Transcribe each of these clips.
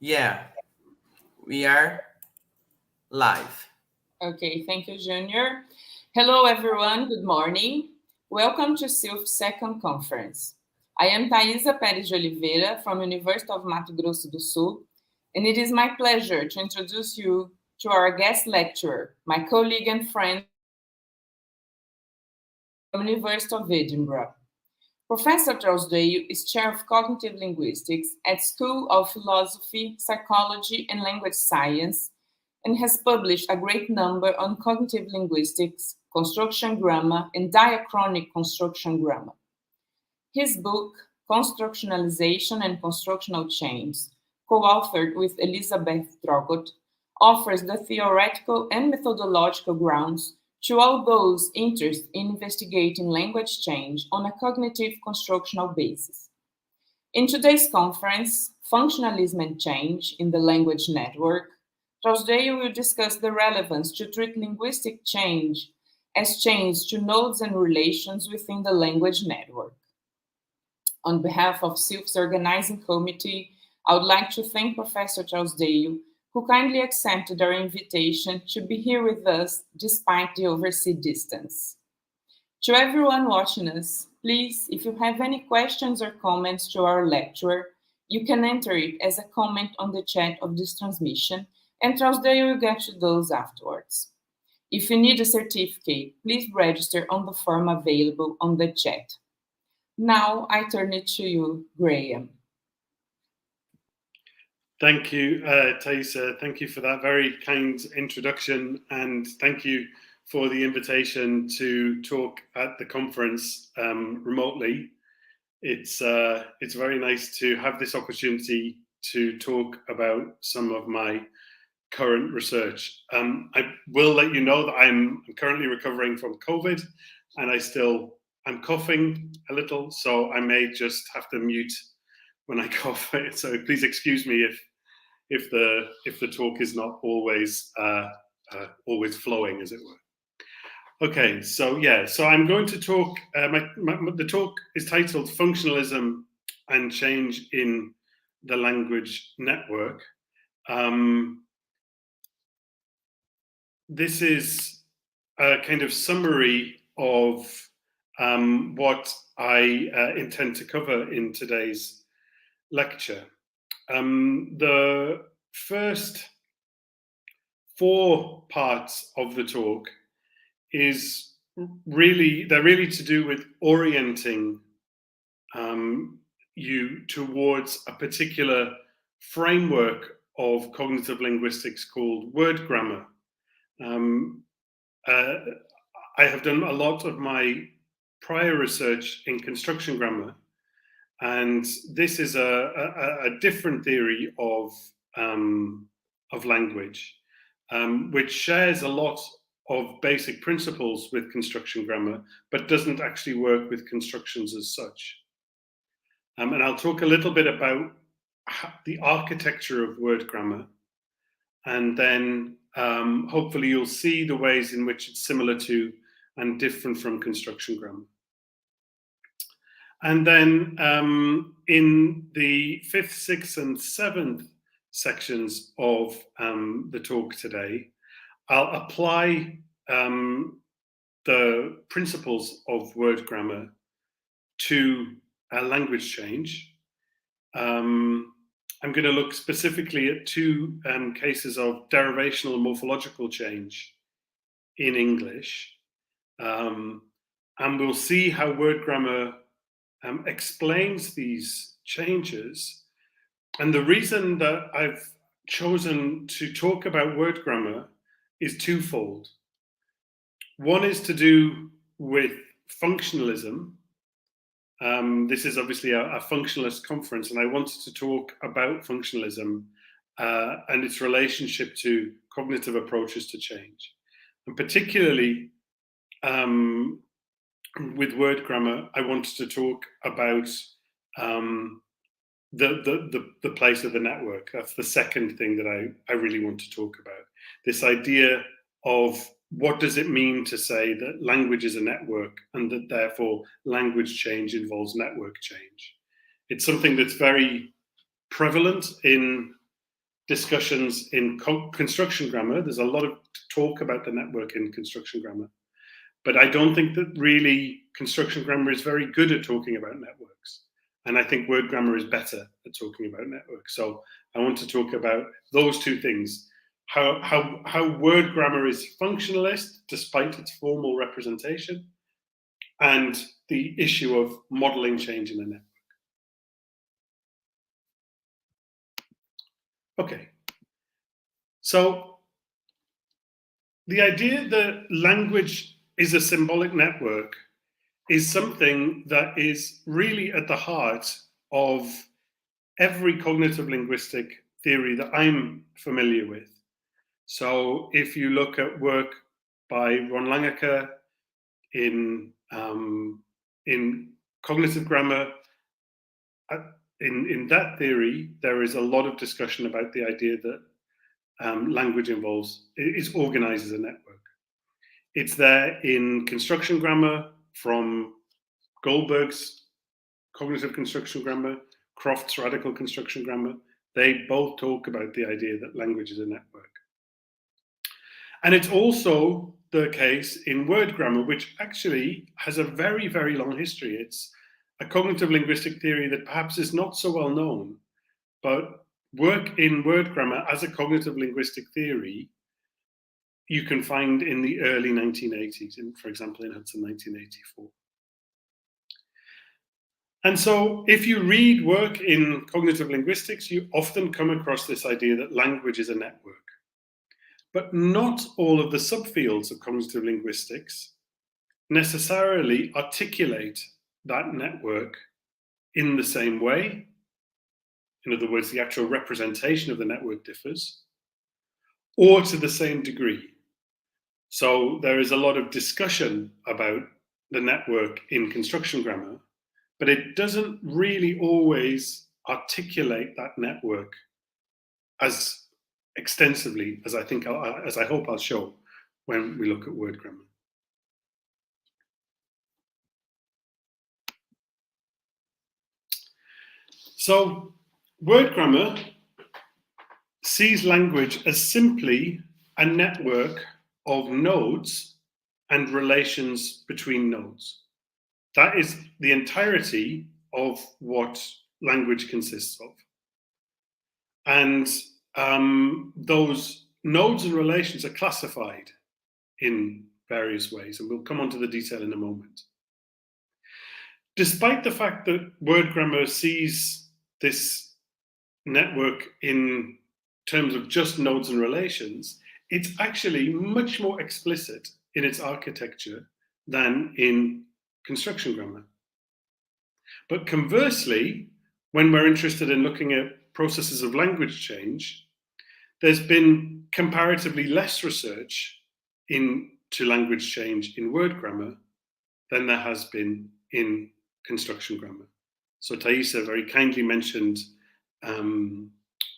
Yeah, we are live. Okay, thank you, Junior. Hello, everyone. Good morning. Welcome to SILF's second conference. I am Taísa de Oliveira from University of Mato Grosso do Sul, and it is my pleasure to introduce you to our guest lecturer, my colleague and friend from University of Edinburgh. Professor Trousdale is Chair of Cognitive Linguistics at School of Philosophy, Psychology, and Language Science, and has published a great number on cognitive linguistics, construction grammar, and diachronic construction grammar. His book, Constructionalization and Constructional Change, co-authored with Elizabeth Drogot, offers the theoretical and methodological grounds to all those interested in investigating language change on a cognitive constructional basis. In today's conference, Functionalism and Change in the Language Network, Trousdale will discuss the relevance to treat linguistic change as change to nodes and relations within the language network. On behalf of SILF's organizing committee, I would like to thank Professor Trousdale, who kindly accepted our invitation to be here with us despite the overseas distance. To everyone watching us, please, if you have any questions or comments to our lecturer, you can enter it as a comment on the chat of this transmission, and Trousdale will get to those afterwards. If you need a certificate, please register on the form available on the chat. Now I turn it to you, Graeme. Thank you, Taísa. Thank you for that very kind introduction, and thank you for the invitation to talk at the conference remotely. It's very nice to have this opportunity to talk about some of my current research. I will let you know that I'm currently recovering from COVID, and I'm coughing a little, so I may just have to mute when I cough. So please excuse me if the talk is not always flowing, as it were. Okay, so I'm going to talk. The talk is titled "Functionalism and Change in the Language Network." This is a kind of summary of what I intend to cover in today's lecture. The first 4 parts of the talk is really to do with orienting you towards a particular framework of cognitive linguistics called word grammar. I have done a lot of my prior research in construction grammar, and this is a different theory of language, which shares a lot of basic principles with construction grammar, but doesn't actually work with constructions as such. And I'll talk a little bit about the architecture of word grammar, and then hopefully you'll see the ways in which it's similar to and different from construction grammar. And then in the 5th, 6th, and 7th sections of the talk today, I'll apply the principles of word grammar to language change. I'm going to look specifically at 2 cases of derivational and morphological change in English. And we'll see how word grammar explains these changes. And the reason that I've chosen to talk about word grammar is twofold. One is to do with functionalism. This is obviously a functionalist conference, and I wanted to talk about functionalism and its relationship to cognitive approaches to change. And particularly with word grammar, I wanted to talk about the place of the network. That's the second thing that I really want to talk about. This idea of what does it mean to say that language is a network and that therefore language change involves network change. It's something that's very prevalent in discussions in construction grammar. There's a lot of talk about the network in construction grammar, but I don't think that really construction grammar is very good at talking about networks. And I think word grammar is better at talking about networks. So I want to talk about those two things. How word grammar is functionalist despite its formal representation, and the issue of modeling change in a network. Okay, so the idea that language is a symbolic network is something that is really at the heart of every cognitive linguistic theory that I'm familiar with. So if you look at work by Ron Langeker in cognitive grammar, in that theory, there is a lot of discussion about the idea that language is organized as a network. It's there in construction grammar from Goldberg's cognitive construction grammar, Croft's radical construction grammar. They both talk about the idea that language is a network. And it's also the case in word grammar, which actually has a very, very long history. It's a cognitive linguistic theory that perhaps is not so well known, but work in word grammar as a cognitive linguistic theory you can find in the early 1980s, for example, in Hudson 1984. And so if you read work in cognitive linguistics, you often come across this idea that language is a network. But not all of the subfields of cognitive linguistics necessarily articulate that network in the same way. In other words, the actual representation of the network differs, or to the same degree. So there is a lot of discussion about the network in construction grammar, but it doesn't really always articulate that network as extensively as I hope I'll show when we look at word grammar. So word grammar sees language as simply a network of nodes and relations between nodes. That is the entirety of what language consists of. And those nodes and relations are classified in various ways, and we'll come on to the detail in a moment. Despite the fact that word grammar sees this network in terms of just nodes and relations, it's actually much more explicit in its architecture than in construction grammar. But conversely, when we're interested in looking at processes of language change, there's been comparatively less research into language change in word grammar than there has been in construction grammar. So Taísa very kindly mentioned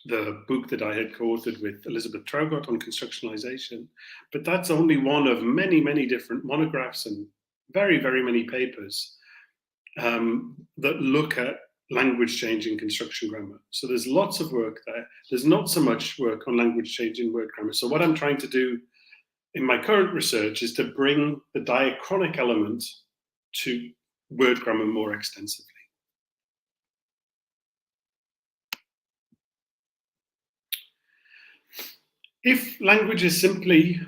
the book that I had co-authored with Elizabeth Traugott on constructionalization, but that's only one of many, many different monographs and very, very many papers that look at language change in construction grammar. So there's lots of work there. There's not so much work on language change in word grammar. So what I'm trying to do in my current research is to bring the diachronic element to word grammar more extensively. If language is simply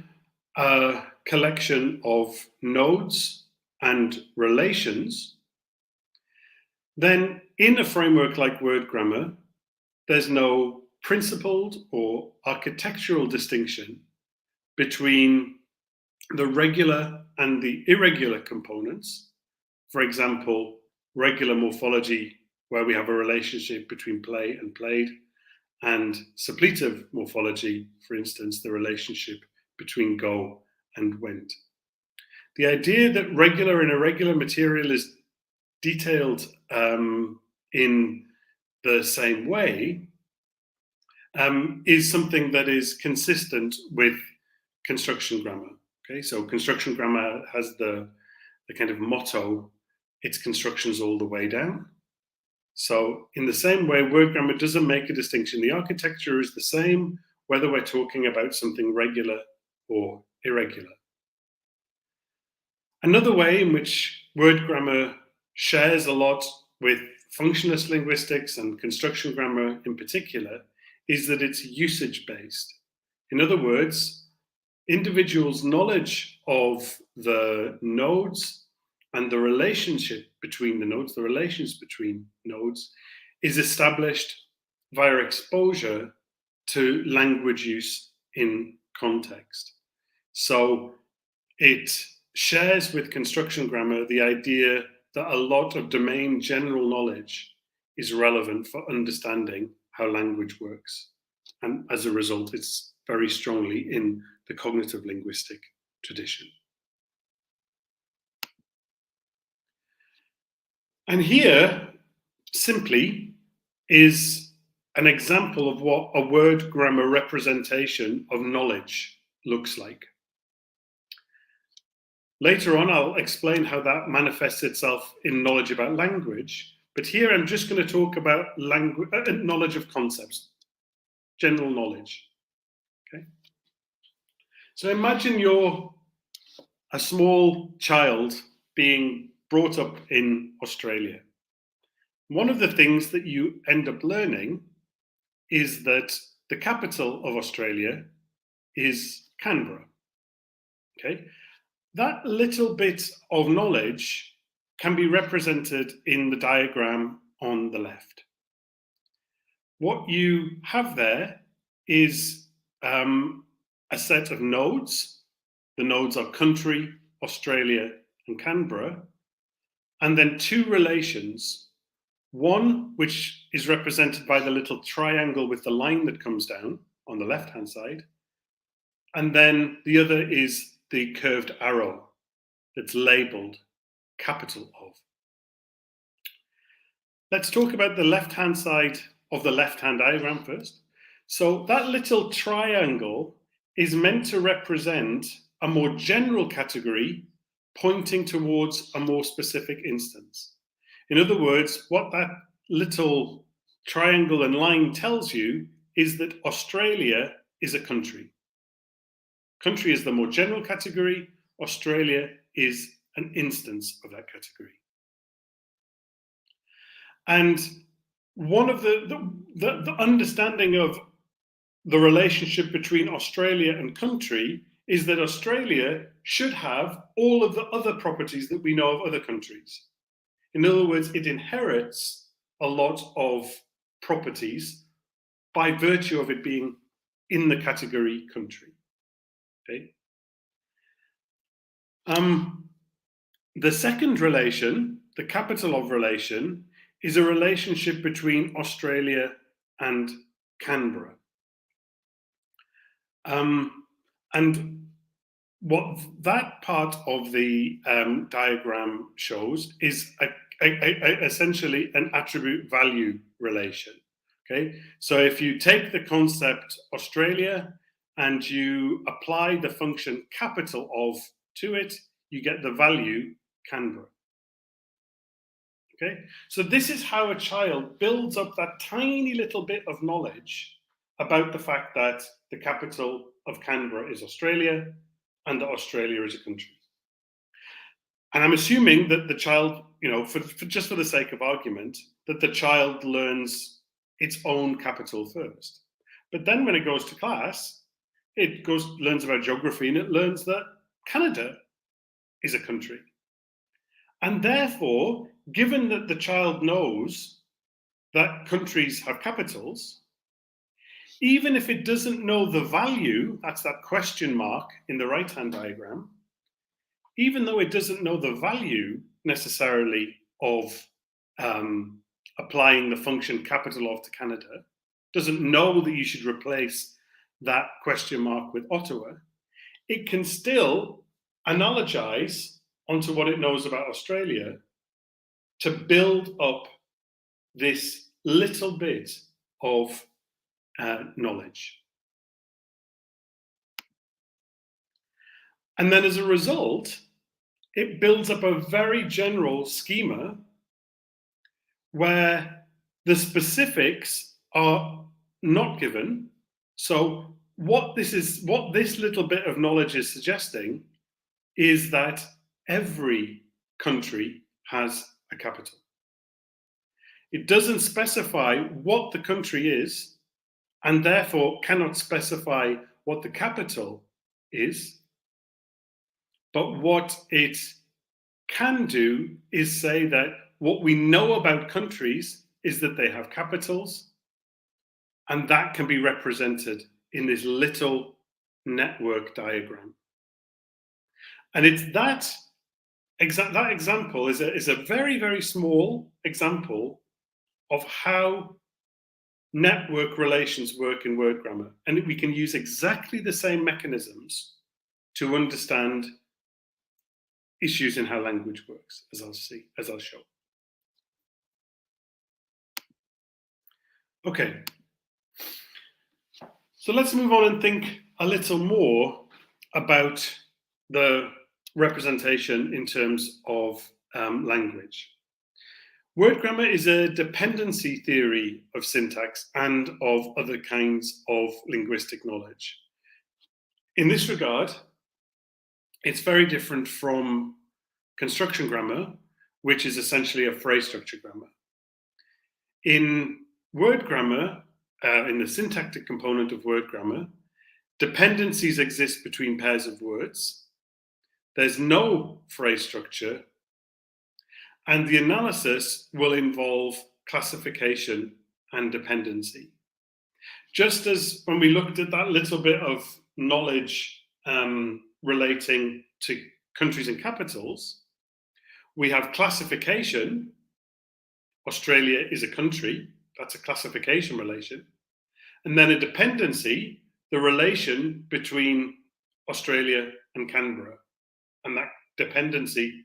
a collection of nodes and relations, then in a framework like word grammar, there's no principled or architectural distinction between the regular and the irregular components. For example, regular morphology, where we have a relationship between play and played, and suppletive morphology, for instance, the relationship between go and went. The idea that regular and irregular material is detailed in the same way is something that is consistent with construction grammar. Okay, so construction grammar has the kind of motto, its constructions all the way down. So in the same way, word grammar doesn't make a distinction. The architecture is the same, whether we're talking about something regular or irregular. Another way in which word grammar shares a lot with functionalist linguistics and construction grammar in particular is that it's usage-based. In other words, individuals' knowledge of the nodes and the relationship between the nodes, the relations between nodes, is established via exposure to language use in context. So it shares with construction grammar the idea that a lot of domain general knowledge is relevant for understanding how language works. And as a result, it's very strongly in the cognitive linguistic tradition. And here, simply, is an example of what a word grammar representation of knowledge looks like. Later on, I'll explain how that manifests itself in knowledge about language, but here I'm just going to talk about knowledge of concepts, general knowledge. Okay. So imagine you're a small child being brought up in Australia. One of the things that you end up learning is that the capital of Australia is Canberra. Okay. That little bit of knowledge can be represented in the diagram on the left. What you have there is a set of nodes. The nodes are country, Australia, and Canberra. And then two relations. One, which is represented by the little triangle with the line that comes down on the left-hand side. And then the other is the curved arrow that's labeled capital of. Let's talk about the left-hand side of the left-hand diagram first. So that little triangle is meant to represent a more general category pointing towards a more specific instance. In other words, what that little triangle and line tells you is that Australia is a country. Country is the more general category. Australia is an instance of that category. And one of the understanding of the relationship between Australia and country is that Australia should have all of the other properties that we know of other countries. In other words, it inherits a lot of properties by virtue of it being in the category country. Okay. The second relation, the capital of relation, is a relationship between Australia and Canberra. And what that part of the diagram shows is essentially an attribute value relation. Okay, so if you take the concept Australia and you apply the function capital of to it, you get the value Canberra. Okay, so this is how a child builds up that tiny little bit of knowledge about the fact that the capital of Canberra is Australia and that Australia is a country. And I'm assuming that the child, you know, just for the sake of argument, that the child learns its own capital first. But then when it goes to class, it learns about geography and it learns that Canada is a country. And therefore, given that the child knows that countries have capitals, even if it doesn't know the value, that's that question mark in the right-hand diagram, even though it doesn't know the value necessarily of applying the function capital of to Canada, doesn't know that you should replace that question mark with Ottawa, it can still analogize onto what it knows about Australia to build up this little bit of knowledge. And then as a result, it builds up a very general schema where The specifics are not given. So what this little bit of knowledge is suggesting is that every country has a capital. It doesn't specify what the country is, and therefore cannot specify what the capital is. But what it can do is say that what we know about countries is that they have capitals, and that can be represented in this little network diagram. And it's that example is a very, very small example of how network relations work in word grammar. And we can use exactly the same mechanisms to understand issues in how language works, as I'll show. Okay. So let's move on and think a little more about the representation in terms of language. Word grammar is a dependency theory of syntax and of other kinds of linguistic knowledge. In this regard, it's very different from construction grammar, which is essentially a phrase structure grammar. In word grammar, in the syntactic component of word grammar, dependencies exist between pairs of words. There's no phrase structure, and the analysis will involve classification and dependency. Just as when we looked at that little bit of knowledge relating to countries and capitals, we have classification. Australia is a country. That's a classification relation. And then a dependency, the relation between Australia and Canberra. And that dependency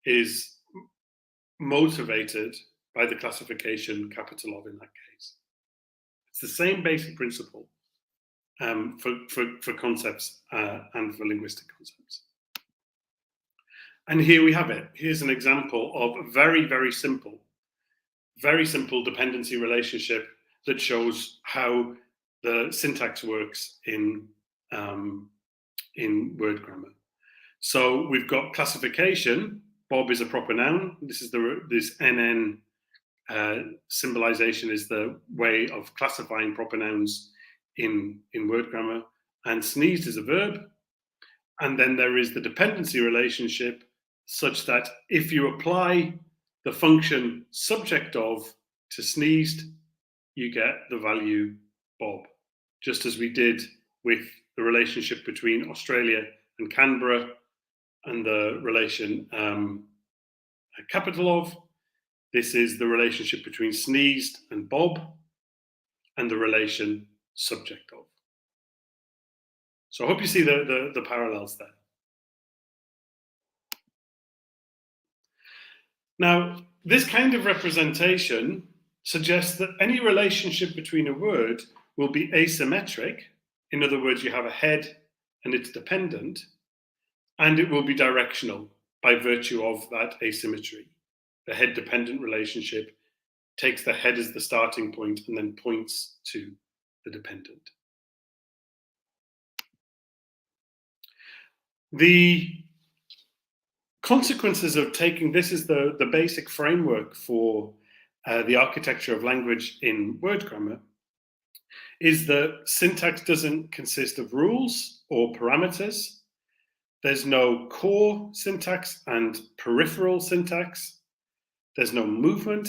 is motivated by the classification capital of in that case. It's the same basic principle for concepts and for linguistic concepts. And here we have it. Here's an example of a very, very simple dependency relationship that shows how the syntax works in word grammar. So we've got classification. Bob is a proper noun. This is this NN symbolization is the way of classifying proper nouns in word grammar. And sneezed is a verb. And then there is the dependency relationship such that if you apply the function subject of to sneezed, you get the value Bob, just as we did with the relationship between Australia and Canberra and the relation capital of. This is the relationship between sneezed and Bob and the relation subject of. So I hope you see the parallels there. Now, this kind of representation suggests that any relationship between a word will be asymmetric. In other words, you have a head and it's dependent, and it will be directional by virtue of that asymmetry. The head-dependent relationship takes the head as the starting point and then points to the dependent. The consequences of taking this as the basic framework for the architecture of language in word grammar is that syntax doesn't consist of rules or parameters. There's no core syntax and peripheral syntax. There's no movement.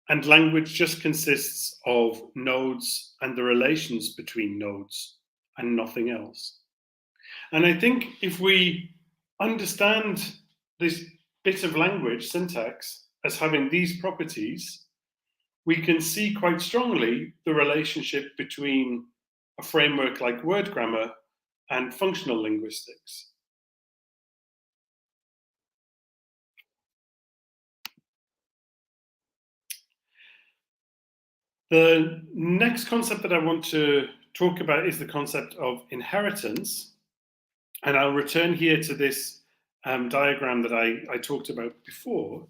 And language just consists of nodes and the relations between nodes and nothing else. And I think if we understand this bit of language, syntax, as having these properties, we can see quite strongly the relationship between a framework like word grammar and functional linguistics. The next concept that I want to talk about is the concept of inheritance. And I'll return here to this diagram that I talked about before,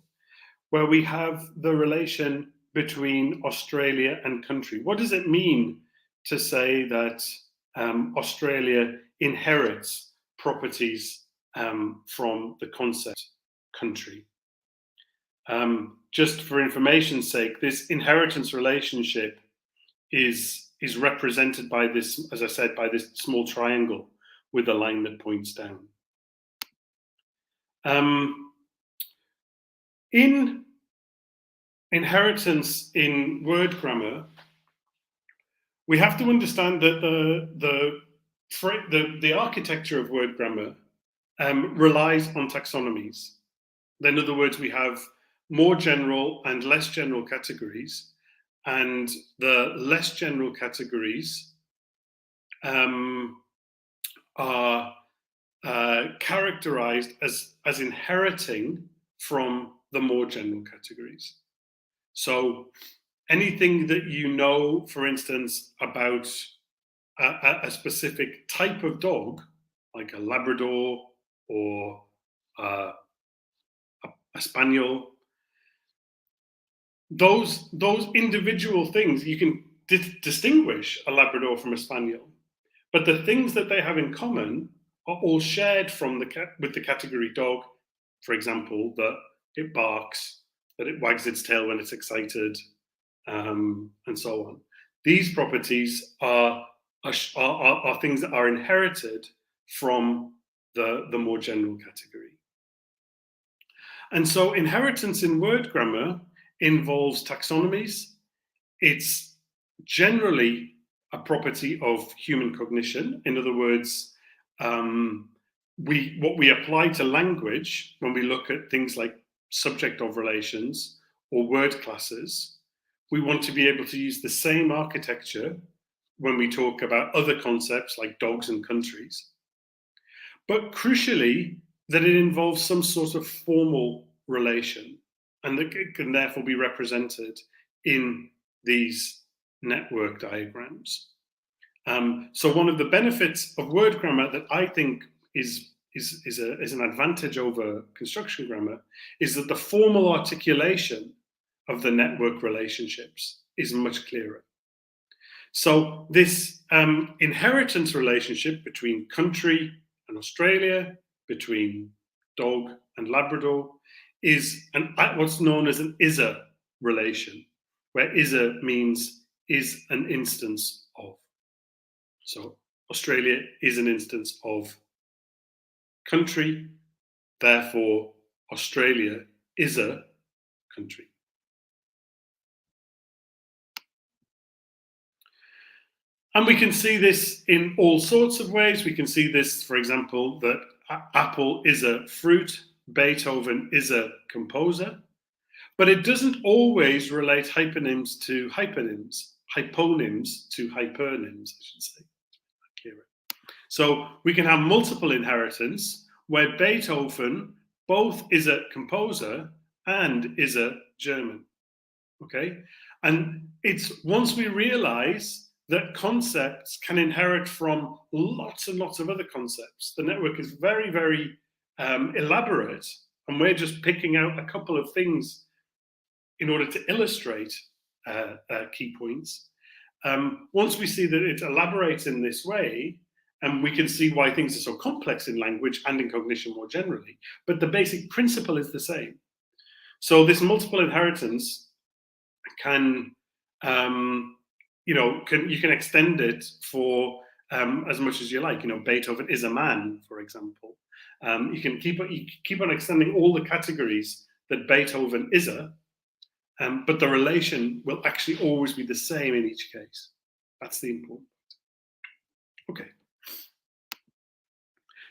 where we have the relation between Australia and country. What does it mean to say that Australia inherits properties from the concept country? Just for information's sake, this inheritance relationship is represented by this, as I said, by this small triangle with a line that points down. In inheritance in word grammar, we have to understand that the architecture of word grammar relies on taxonomies. In other words, we have more general and less general categories, and the less general categories are characterized as inheriting from the more general categories. So anything that you know, for instance, about a specific type of dog, like a Labrador or a Spaniel, those individual things, you can distinguish a Labrador from a Spaniel, but the things that they have in common are all shared with the category dog. For example, that it barks, that it wags its tail when it's excited, and so on. These properties are things that are inherited from the more general category. And so inheritance in word grammar involves taxonomies. It's generally a property of human cognition. In other words, what we apply to language when we look at things like subject of relations or word classes, we want to be able to use the same architecture when we talk about other concepts like dogs and countries. But crucially, that it involves some sort of formal relation, and that it can therefore be represented in these network diagrams. So one of the benefits of word grammar that I think is an advantage over construction grammar is that the formal articulation of the network relationships is much clearer. So this inheritance relationship between country and Australia, between dog and Labrador, is what's known as an is-a relation, where is-a means is an instance of. So Australia is an instance of country, therefore Australia is a country. And we can see this in all sorts of ways. We can see this, for example, that Apple is a fruit, Beethoven is a composer, but it doesn't always relate hyponyms to hyponyms, hyponyms to hypernyms, I should say. So we can have multiple inheritance where Beethoven both is a composer and is a German, okay? And it's once we realize that concepts can inherit from lots and lots of other concepts. The network is very, very elaborate, and we're just picking out a couple of things in order to illustrate key points. Once we see that it elaborates in this way, and we can see why things are so complex in language and in cognition more generally, but the basic principle is the same. So this multiple inheritance can, you can extend it for as much as you like. Beethoven is a man, for example. You can keep on extending all the categories that Beethoven is but the relation will actually always be the same in each case. That's the important point. Okay.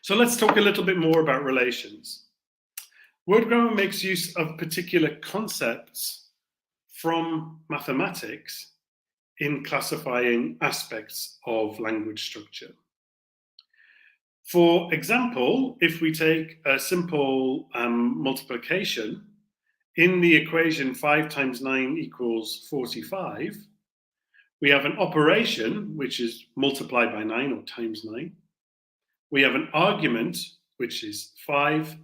So let's talk a little bit more about relations. Word grammar makes use of particular concepts from mathematics in classifying aspects of language structure. For example, if we take a simple multiplication, in the equation 5 times 9 equals 45, we have an operation, which is multiply by 9 or times 9. We have an argument, which is 5,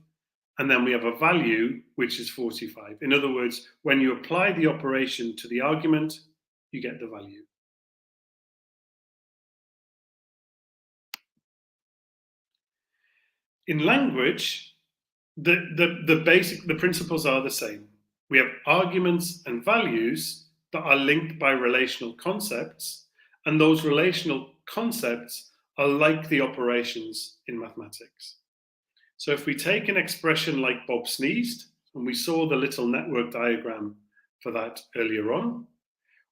and then we have a value, which is 45. In other words, when you apply the operation to the argument, you get the value. In language, the principles are the same. We have arguments and values that are linked by relational concepts, and those relational concepts are like the operations in mathematics. So if we take an expression like Bob sneezed, and we saw the little network diagram for that earlier on,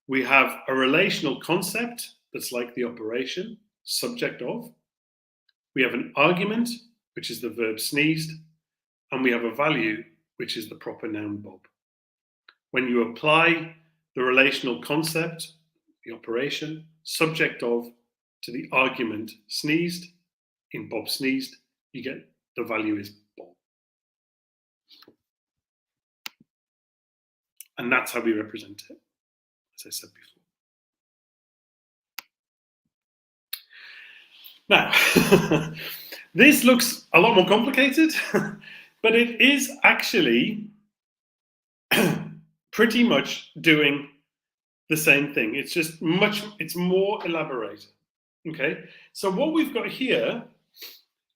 we have a relational concept that's like the operation, subject of. We have an argument, which is the verb sneezed, and we have a value, which is the proper noun Bob. When you apply the relational concept, the operation, subject of, to the argument sneezed, in Bob sneezed, you get the value is Bob. And that's how we represent it, as I said before. Now, this looks a lot more complicated, but it is actually pretty much doing the same thing. It's just it's more elaborated. Okay, so what we've got here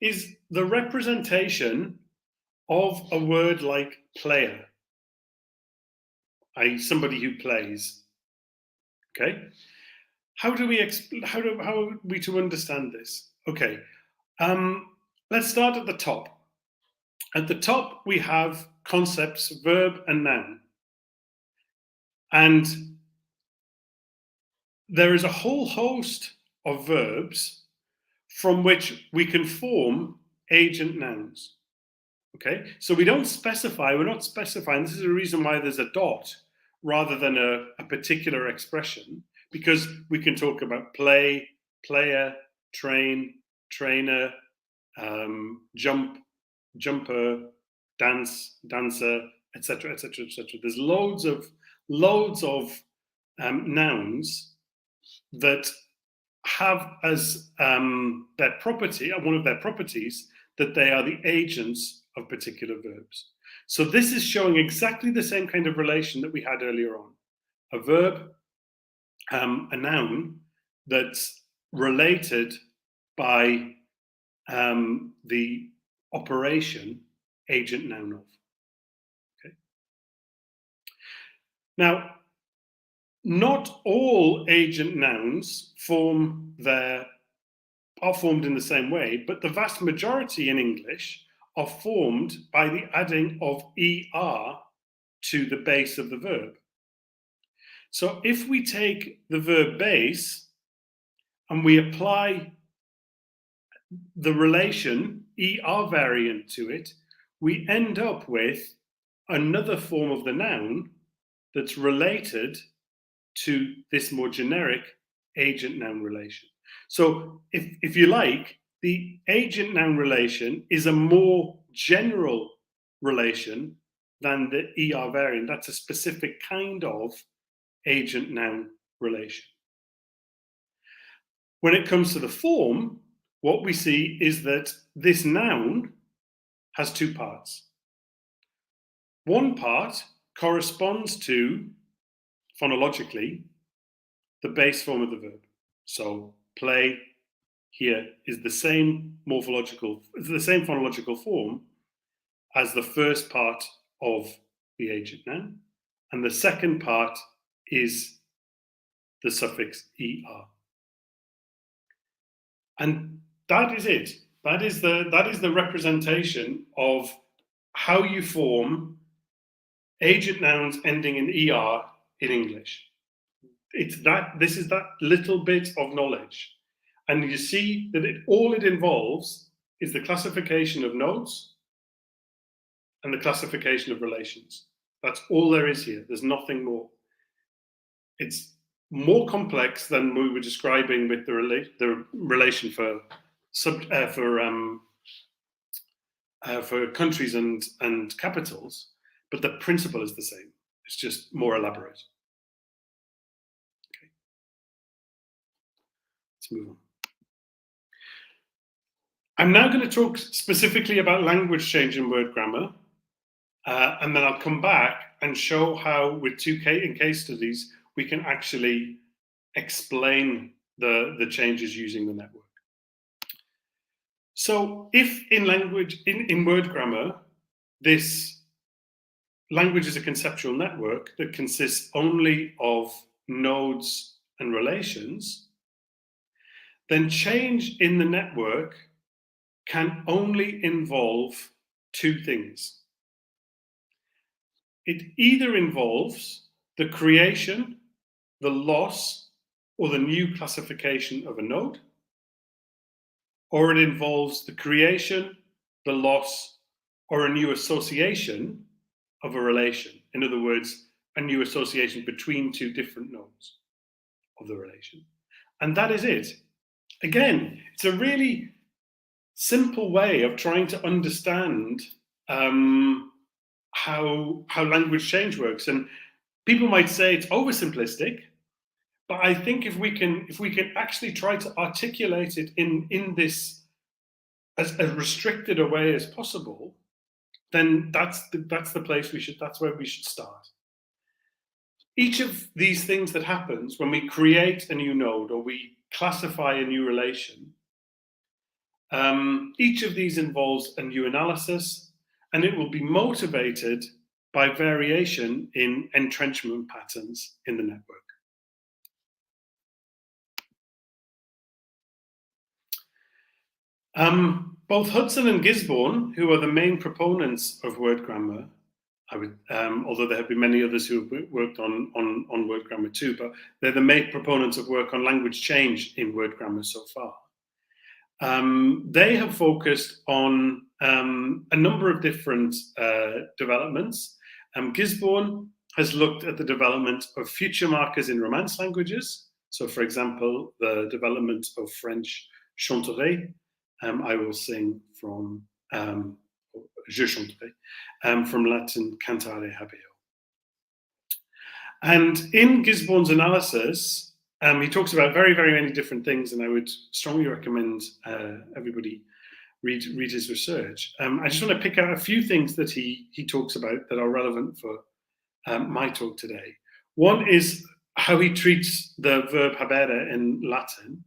is the representation of a word like player, i.e. somebody who plays. Okay, how are we to understand this? Okay, let's start at the top. At the top we have concepts, verb and noun. And there is a whole host of verbs from which we can form agent nouns. Okay, so we don't specify, we're not specifying, this is the reason why there's a dot rather than a particular expression, because we can talk about play, player, train, trainer, jump, jumper, dance, dancer, etc., etc., etc. There's loads of nouns that have as their property, one of their properties, that they are the agents of particular verbs. So this is showing exactly the same kind of relation that we had earlier on. A verb, a noun that's related by the operation agent noun of. Okay. Now, not all agent nouns are formed in the same way, but the vast majority in English are formed by the adding of ER to the base of the verb. So if we take the verb base and we apply the relation ER variant to it, we end up with another form of the noun that's related to this more generic agent noun relation. So if you like, the agent noun relation is a more general relation than the ER variant. That's a specific kind of agent noun relation. When it comes to the form, what we see is that this noun has two parts. One part corresponds to, phonologically, the base form of the verb. So play here is the same phonological form as the first part of the agent noun, and the second part is the suffix er. And that is it. That is the representation of how you form agent nouns ending in er in English. This is that little bit of knowledge. And you see that all it involves is the classification of nodes and the classification of relations. That's all there is here. There's nothing more. It's more complex than we were describing with the relation for countries and capitals, but the principle is the same. It's just more elaborate. Okay. Let's move on. I'm now going to talk specifically about language change in word grammar, And then I'll come back and show how, with two case studies, we can actually explain the changes using the network. So if in language, in word grammar, this language is a conceptual network that consists only of nodes and relations, then change in the network can only involve two things. It either involves the creation, the loss, or the new classification of a node, or it involves the creation, the loss, or a new association of a relation. In other words, a new association between two different nodes of the relation. And that is it. Again, it's a really simple way of trying to understand how language change works. And people might say it's oversimplistic, but I think if we can actually try to articulate it in this as restricted a way as possible, then that's the place that's where we should start. Each of these things that happens when we create a new node or we classify a new relation, each of these involves a new analysis, and it will be motivated by variation in entrenchment patterns in the network. Both Hudson and Gisborne, who are the main proponents of word grammar, although there have been many others who have worked on word grammar too, but they're the main proponents of work on language change in word grammar so far. They have focused on a number of different developments. Gisborne has looked at the development of future markers in Romance languages. So, for example, the development of French chanterai. I will sing from je chanterai, from Latin cantare habeo. And in Gisborne's analysis, he talks about very, very many different things, and I would strongly recommend everybody read his research. I just want to pick out a few things that he talks about that are relevant for my talk today. One is how he treats the verb habere in Latin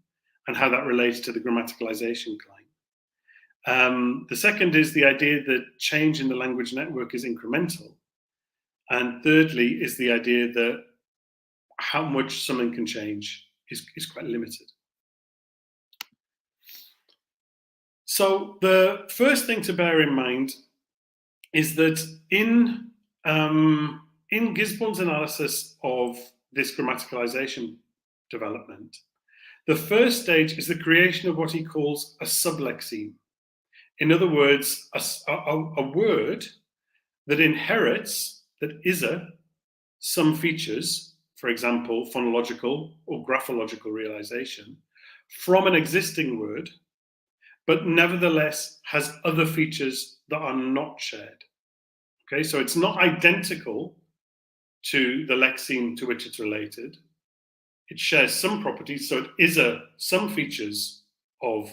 and how that relates to the grammaticalization claim. The second is the idea that change in the language network is incremental. And thirdly is the idea that how much something can change is quite limited. So the first thing to bear in mind is that in Gisborne's analysis of this grammaticalization development, the first stage is the creation of what he calls a sublexeme. In other words, a word that inherits, that is some features, for example, phonological or graphological realization, from an existing word, but nevertheless has other features that are not shared. Okay, so it's not identical to the lexeme to which it's related. It shares some properties, so it is some features of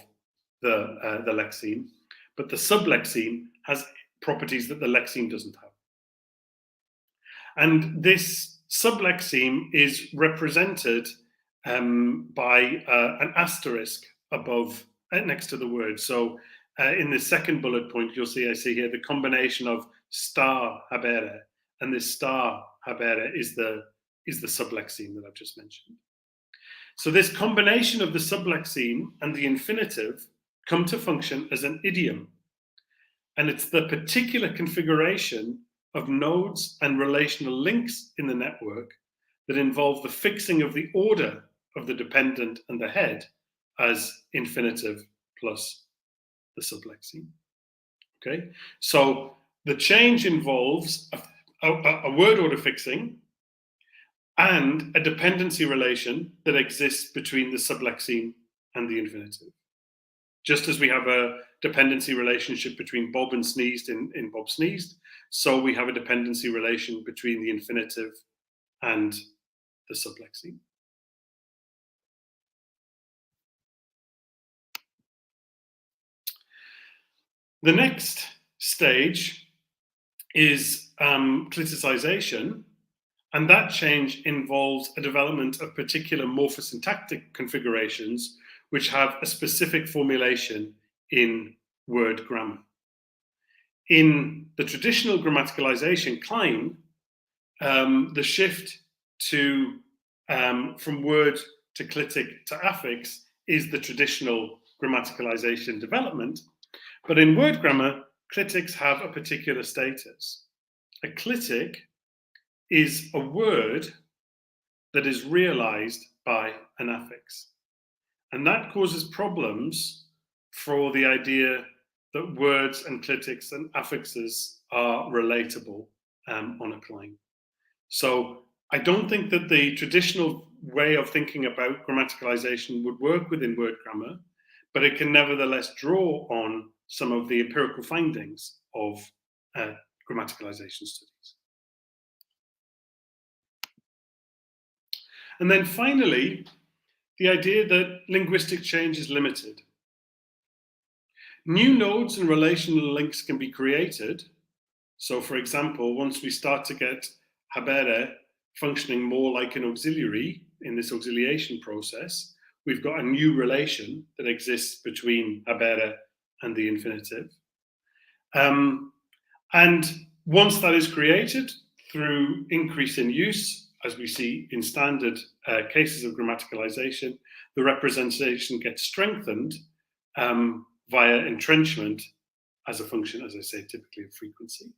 the lexeme, but the sublexeme has properties that the lexeme doesn't have. And this sublexeme is represented by an asterisk above, next to the word. So in the second bullet point, you'll see, I see here, the combination of star habere, and this star habere is the sublexeme that I've just mentioned. So this combination of the sublexeme and the infinitive come to function as an idiom. And it's the particular configuration of nodes and relational links in the network that involve the fixing of the order of the dependent and the head as infinitive plus the sublexeme. Okay, so the change involves a word order fixing and a dependency relation that exists between the sublexeme and the infinitive. Just as we have a dependency relationship between Bob and sneezed in Bob sneezed, so we have a dependency relation between the infinitive and the sublexeme. The next stage is cliticization, and that change involves a development of particular morphosyntactic configurations which have a specific formulation in word grammar. In the traditional grammaticalization, Klein, the shift to from word to clitic to affix is the traditional grammaticalization development, but in word grammar, clitics have a particular status. A clitic is a word that is realized by an affix, and that causes problems for the idea that words and clitics and affixes are relatable on a Klein. So I don't think that the traditional way of thinking about grammaticalization would work within word grammar, but it can nevertheless draw on some of the empirical findings of grammaticalization studies. And then finally, the idea that linguistic change is limited. New nodes and relational links can be created. So for example, once we start to get habere functioning more like an auxiliary in this auxiliation process, we've got a new relation that exists between habere and the infinitive. And once that is created through increase in use, as we see in standard cases of grammaticalization, the representation gets strengthened via entrenchment as a function, as I say, typically of frequency.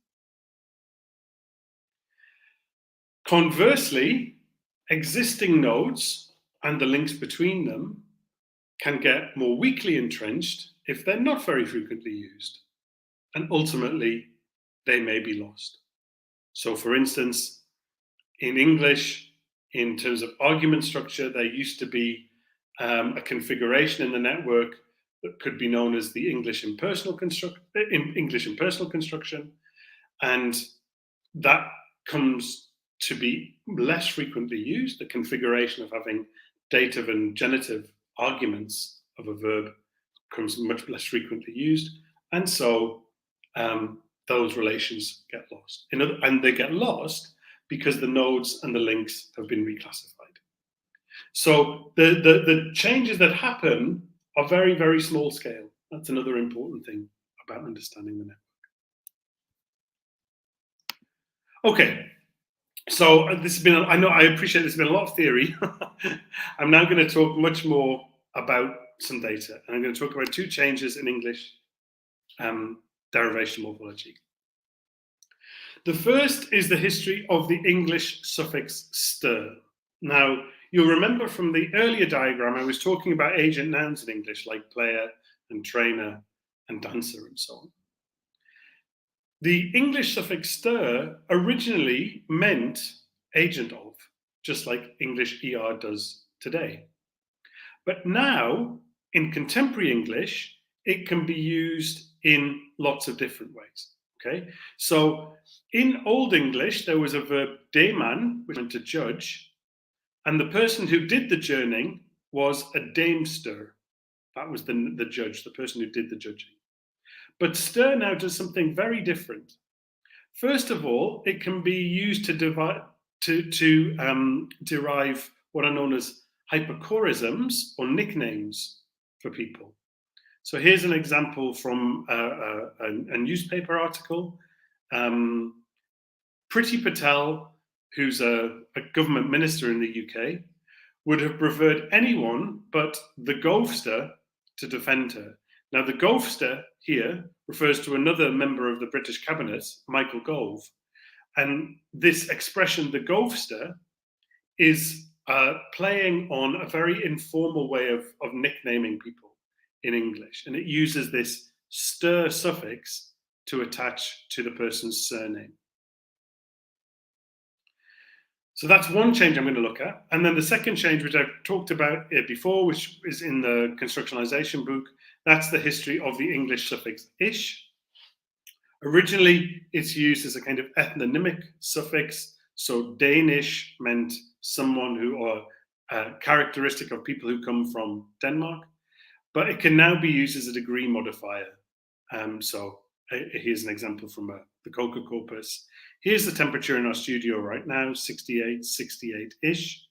Conversely, existing nodes and the links between them can get more weakly entrenched if they're not very frequently used, and ultimately they may be lost. So for instance, in English, in terms of argument structure, there used to be a configuration in the network that could be known as the English impersonal construction, and that comes to be less frequently used. The configuration of having dative and genitive arguments of a verb becomes much less frequently used, and so those relations get lost. And they get lost because the nodes and the links have been reclassified. So the changes that happen are very, very small scale. That's another important thing about understanding the network. Okay, so this has been, I appreciate there's been a lot of theory. I'm now going to talk much more about some data. And I'm going to talk about two changes in English derivation morphology. The first is the history of the English suffix ster. Now, you'll remember from the earlier diagram, I was talking about agent nouns in English, like player and trainer and dancer and so on. The English suffix ster originally meant agent of, just like English ER does today. But now, in contemporary English, it can be used in lots of different ways. Okay, so in Old English, there was a verb deman, which meant to judge, and the person who did the journeying was a damester. That was the judge, the person who did the judging. But ster now does something very different. First of all, it can be used to derive what are known as hyperchorisms or nicknames for people. So here's an example from a newspaper article. Priti Patel, who's a government minister in the UK, would have preferred anyone but the Govester to defend her. Now, the Govester here refers to another member of the British cabinet, Michael Gove. And this expression, the Govester, is playing on a very informal way of nicknaming people in English. And it uses this ster suffix to attach to the person's surname. So that's one change I'm going to look at. And then the second change, which I've talked about before, which is in the constructionalization book, that's the history of the English suffix ish. Originally, it's used as a kind of ethnonymic suffix. So Danish meant someone who, or characteristic of people who come from Denmark. But it can now be used as a degree modifier. So Here's an example from the Coca corpus. Here's the temperature in our studio right now, 68, 68-ish.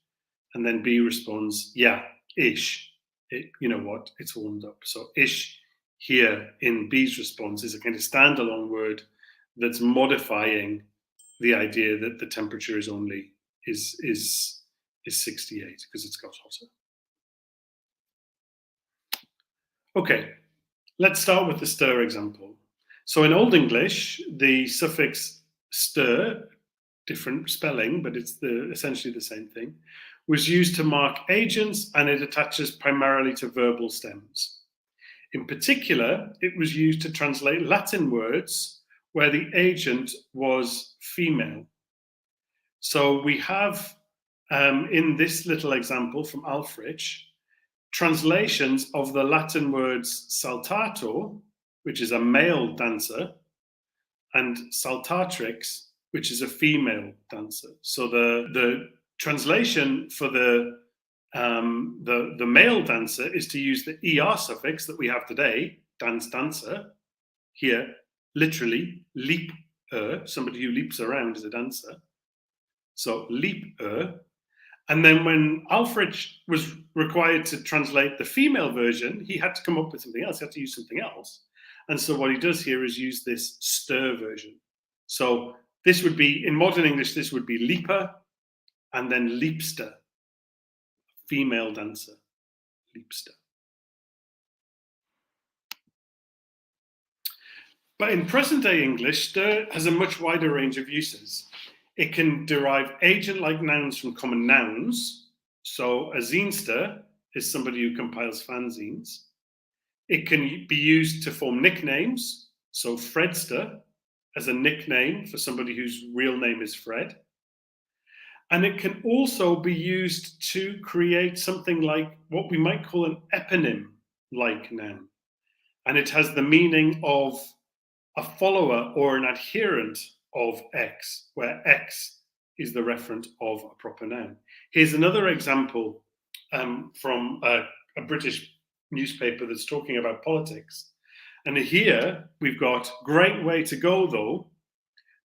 And then B responds, yeah, ish. You know what, it's warmed up. So ish here in B's response is a kind of standalone word that's modifying the idea that the temperature is only is 68 because it's got hotter. Okay, let's start with the ster example. So in Old English, the suffix ster, different spelling, but it's essentially the same thing, was used to mark agents, and it attaches primarily to verbal stems. In particular, it was used to translate Latin words where the agent was female. So we have, in this little example from Alfrich, translations of the Latin words saltato, which is a male dancer, and saltatrix, which is a female dancer. So the translation for the male dancer is to use the er suffix that we have today, dance, dancer. Here, literally, leap somebody who leaps around is a dancer. So leap And then when Alfrich was required to translate the female version, he had to come up with something else. He had to use something else. And so what he does here is use this ster version. So this would be, in modern English, this would be leaper and then leapster, female dancer, leapster. But in present day English, ster has a much wider range of uses. It can derive agent-like nouns from common nouns. So a zinester is somebody who compiles fanzines. It can be used to form nicknames. So Fredster as a nickname for somebody whose real name is Fred. And it can also be used to create something like what we might call an eponym-like noun. And it has the meaning of a follower or an adherent of X, where X is the referent of a proper noun. Here's another example from a British newspaper that's talking about politics. And here we've got great way to go though,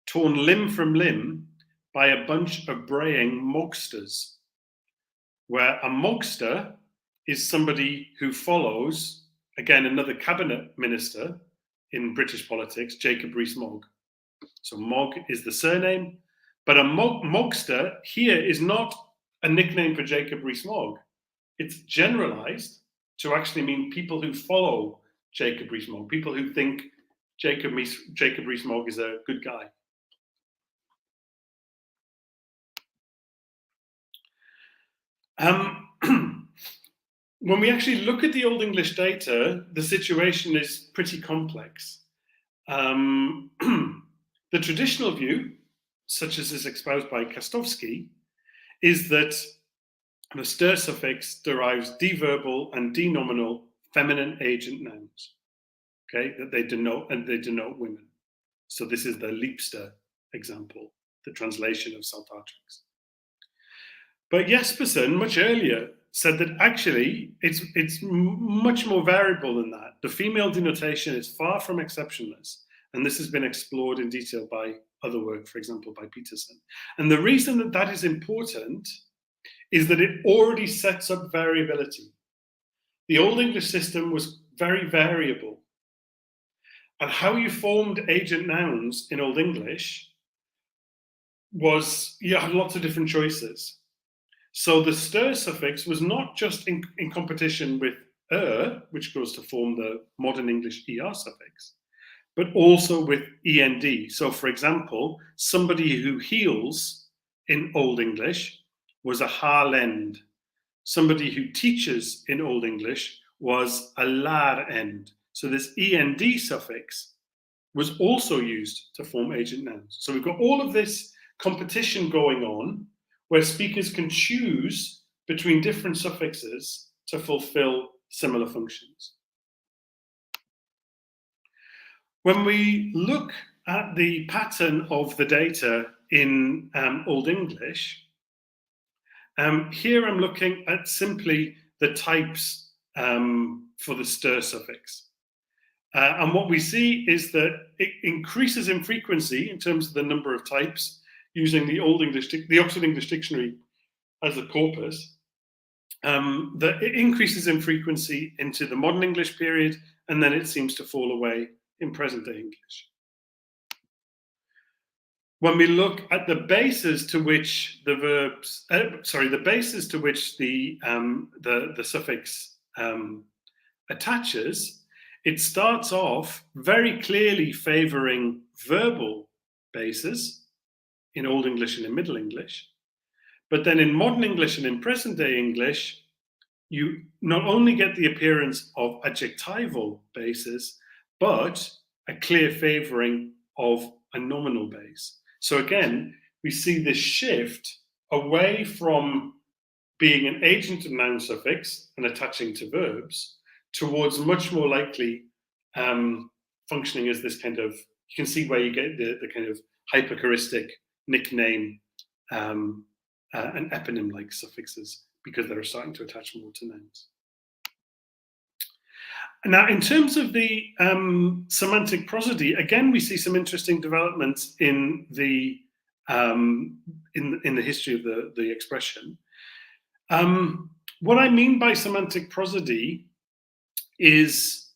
torn limb from limb by a bunch of braying mogsters, where a mogster is somebody who follows, again, another cabinet minister in British politics, Jacob Rees-Mogg. So Mogg is the surname, but a mogster here is not a nickname for Jacob Rees-Mogg. It's generalized to actually mean people who follow Jacob Rees-Mogg, people who think Jacob Rees-Mogg is a good guy. When we actually look at the Old English data, the situation is pretty complex. The traditional view, such as is espoused by Kostovsky, is that the ster suffix derives deverbal and denominal feminine agent nouns, okay, that they denote women. So this is the leapster example, the translation of saltatrix. But Jespersen, much earlier, said that actually it's much more variable than that. The female denotation is far from exceptionless. And this has been explored in detail by other work, for example, by Peterson. And the reason that that is important is that it already sets up variability. The Old English system was very variable. And how you formed agent nouns in Old English was, you had lots of different choices. So the ster suffix was not just in competition with which goes to form the modern English er suffix, but also with END. So for example, somebody who heals in Old English was a harlend. Somebody who teaches in Old English was a larend. So this END suffix was also used to form agent nouns. So we've got all of this competition going on where speakers can choose between different suffixes to fulfill similar functions. When we look at the pattern of the data in Old English, here I'm looking at simply the types for the ster suffix. And what we see is that it increases in frequency in terms of the number of types, using the Oxford English Dictionary as a corpus. That it increases in frequency into the modern English period, and then it seems to fall away in present day English. When we look at the bases to which the verbs, the bases to which the suffix attaches, it starts off very clearly favouring verbal bases in Old English and in Middle English. But then in modern English and in present day English, you not only get the appearance of adjectival bases, but a clear favouring of a nominal base. So again, we see this shift away from being an agent of noun suffix and attaching to verbs towards much more likely functioning as this kind of, you can see where you get the kind of hyperchoristic nickname and eponym-like suffixes, because they're starting to attach more to nouns. Now, in terms of the semantic prosody, again, we see some interesting developments in the history of the expression. What I mean by semantic prosody is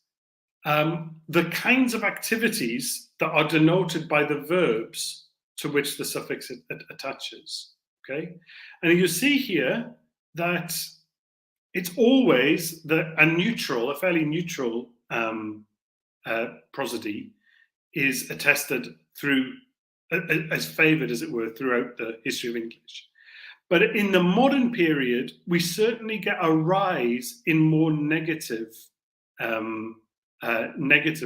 the kinds of activities that are denoted by the verbs to which the suffix attaches. Okay, and you see here that it's always a fairly neutral prosody is attested through, as favoured as it were, throughout the history of English. But in the modern period, we certainly get a rise in more negative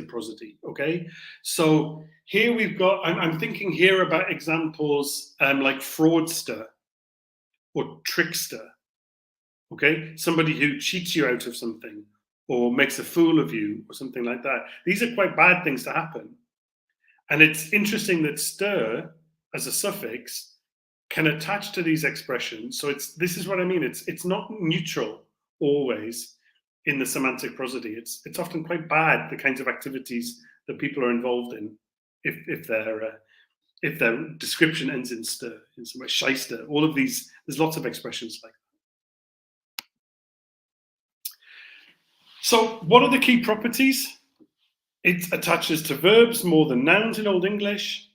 prosody. Okay, so here we've got, I'm thinking here about examples like fraudster or trickster. Okay, somebody who cheats you out of something or makes a fool of you or something like that. These are quite bad things to happen. And it's interesting that ster as a suffix can attach to these expressions. So this is what I mean. It's not neutral always in the semantic prosody. It's often quite bad, the kinds of activities that people are involved in if their description ends in ster, in some way, shyster, all of these, there's lots of expressions like that. So what are the key properties? It attaches to verbs more than nouns in Old English.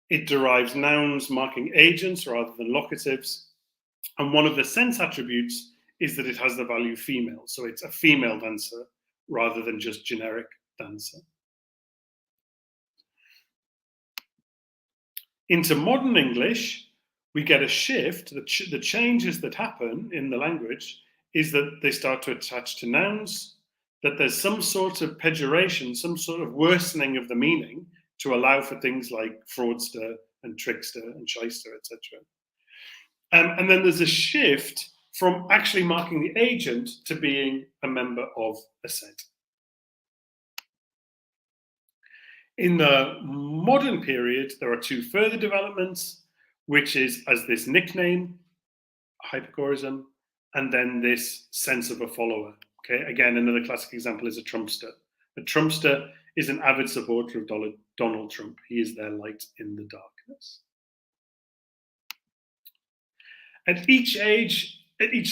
It derives nouns marking agents rather than locatives. And one of the sense attributes is that it has the value female. So it's a female dancer rather than just generic dancer. Into modern English, we get a shift. The changes that happen in the language is that they start to attach to nouns, that there's some sort of pejoration, some sort of worsening of the meaning to allow for things like fraudster and trickster and shyster, etc. And then there's a shift from actually marking the agent to being a member of a set. In the modern period, there are two further developments, which is as this nickname, hyperchorism, and then this sense of a follower. Okay, again, another classic example is a Trumpster. A Trumpster is an avid supporter of Donald Trump. He is their light in the darkness. At each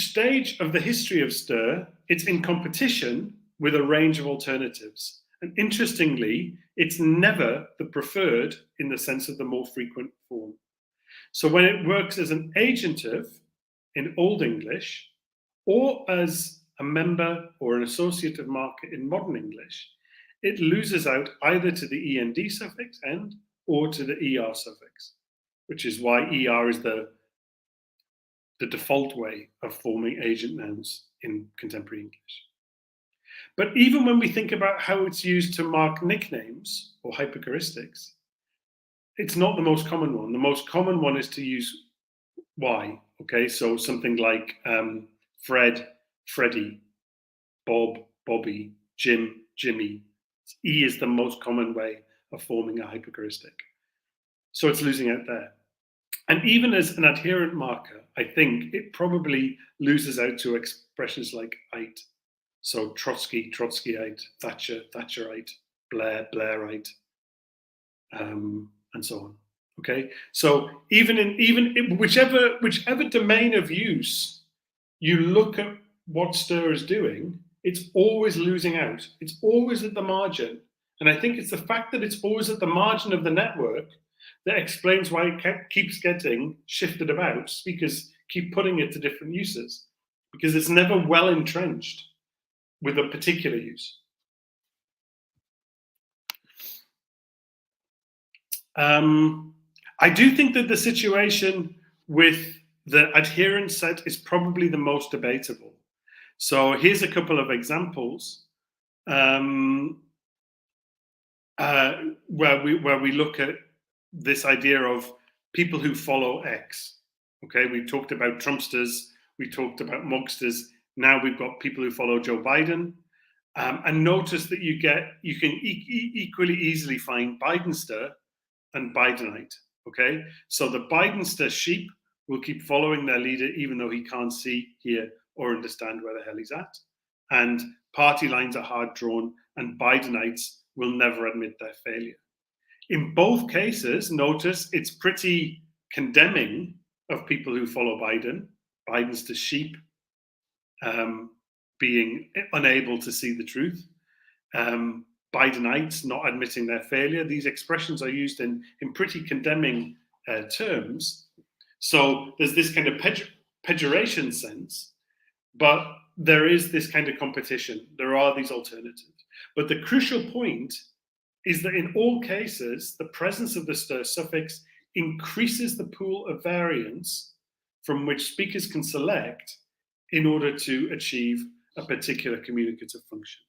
stage of the history of ster, it's in competition with a range of alternatives. And interestingly, it's never the preferred in the sense of the more frequent form. So when it works as an agentive in Old English, or as a member or an associative marker in modern English, it loses out either to the END suffix end or to the ER suffix, which is why ER is the default way of forming agent nouns in contemporary English. But even when we think about how it's used to mark nicknames or hyperchoristics, it's not the most common one. The most common one is to use Y. Okay, so something like Fred, Freddie, Bob, Bobby, Jim, Jimmy. E is the most common way of forming a hyperchoristic. So it's losing out there. And even as an adherent marker, I think it probably loses out to expressions like ite. So Trotsky, Trotskyite, Thatcher, Thatcherite, Blairite, and so on. Okay, so even in whichever domain of use you look at what ster is doing, it's always losing out. It's always at the margin. And I think it's the fact that it's always at the margin of the network that explains why it keeps getting shifted about. Speakers keep putting it to different uses because it's never well entrenched with a particular use. I do think that the situation with the adherence set is probably the most debatable. So here's a couple of examples where we look at this idea of people who follow X. Okay, we talked about Trumpsters, we talked about Mugsters. Now we've got people who follow Joe Biden, and notice that you can equally easily find Bidenster and Bidenite. Okay, so the Bidenster sheep will keep following their leader even though he can't see, hear, or understand where the hell he's at. And party lines are hard drawn, and Bidenites will never admit their failure. In both cases, notice it's pretty condemning of people who follow Biden. Biden's the sheep being unable to see the truth. Bidenites not admitting their failure. These expressions are used in pretty condemning terms. So there's this kind of pejoration sense, but there is this kind of competition. There are these alternatives. But the crucial point is that in all cases, the presence of the ster suffix increases the pool of variants from which speakers can select in order to achieve a particular communicative function.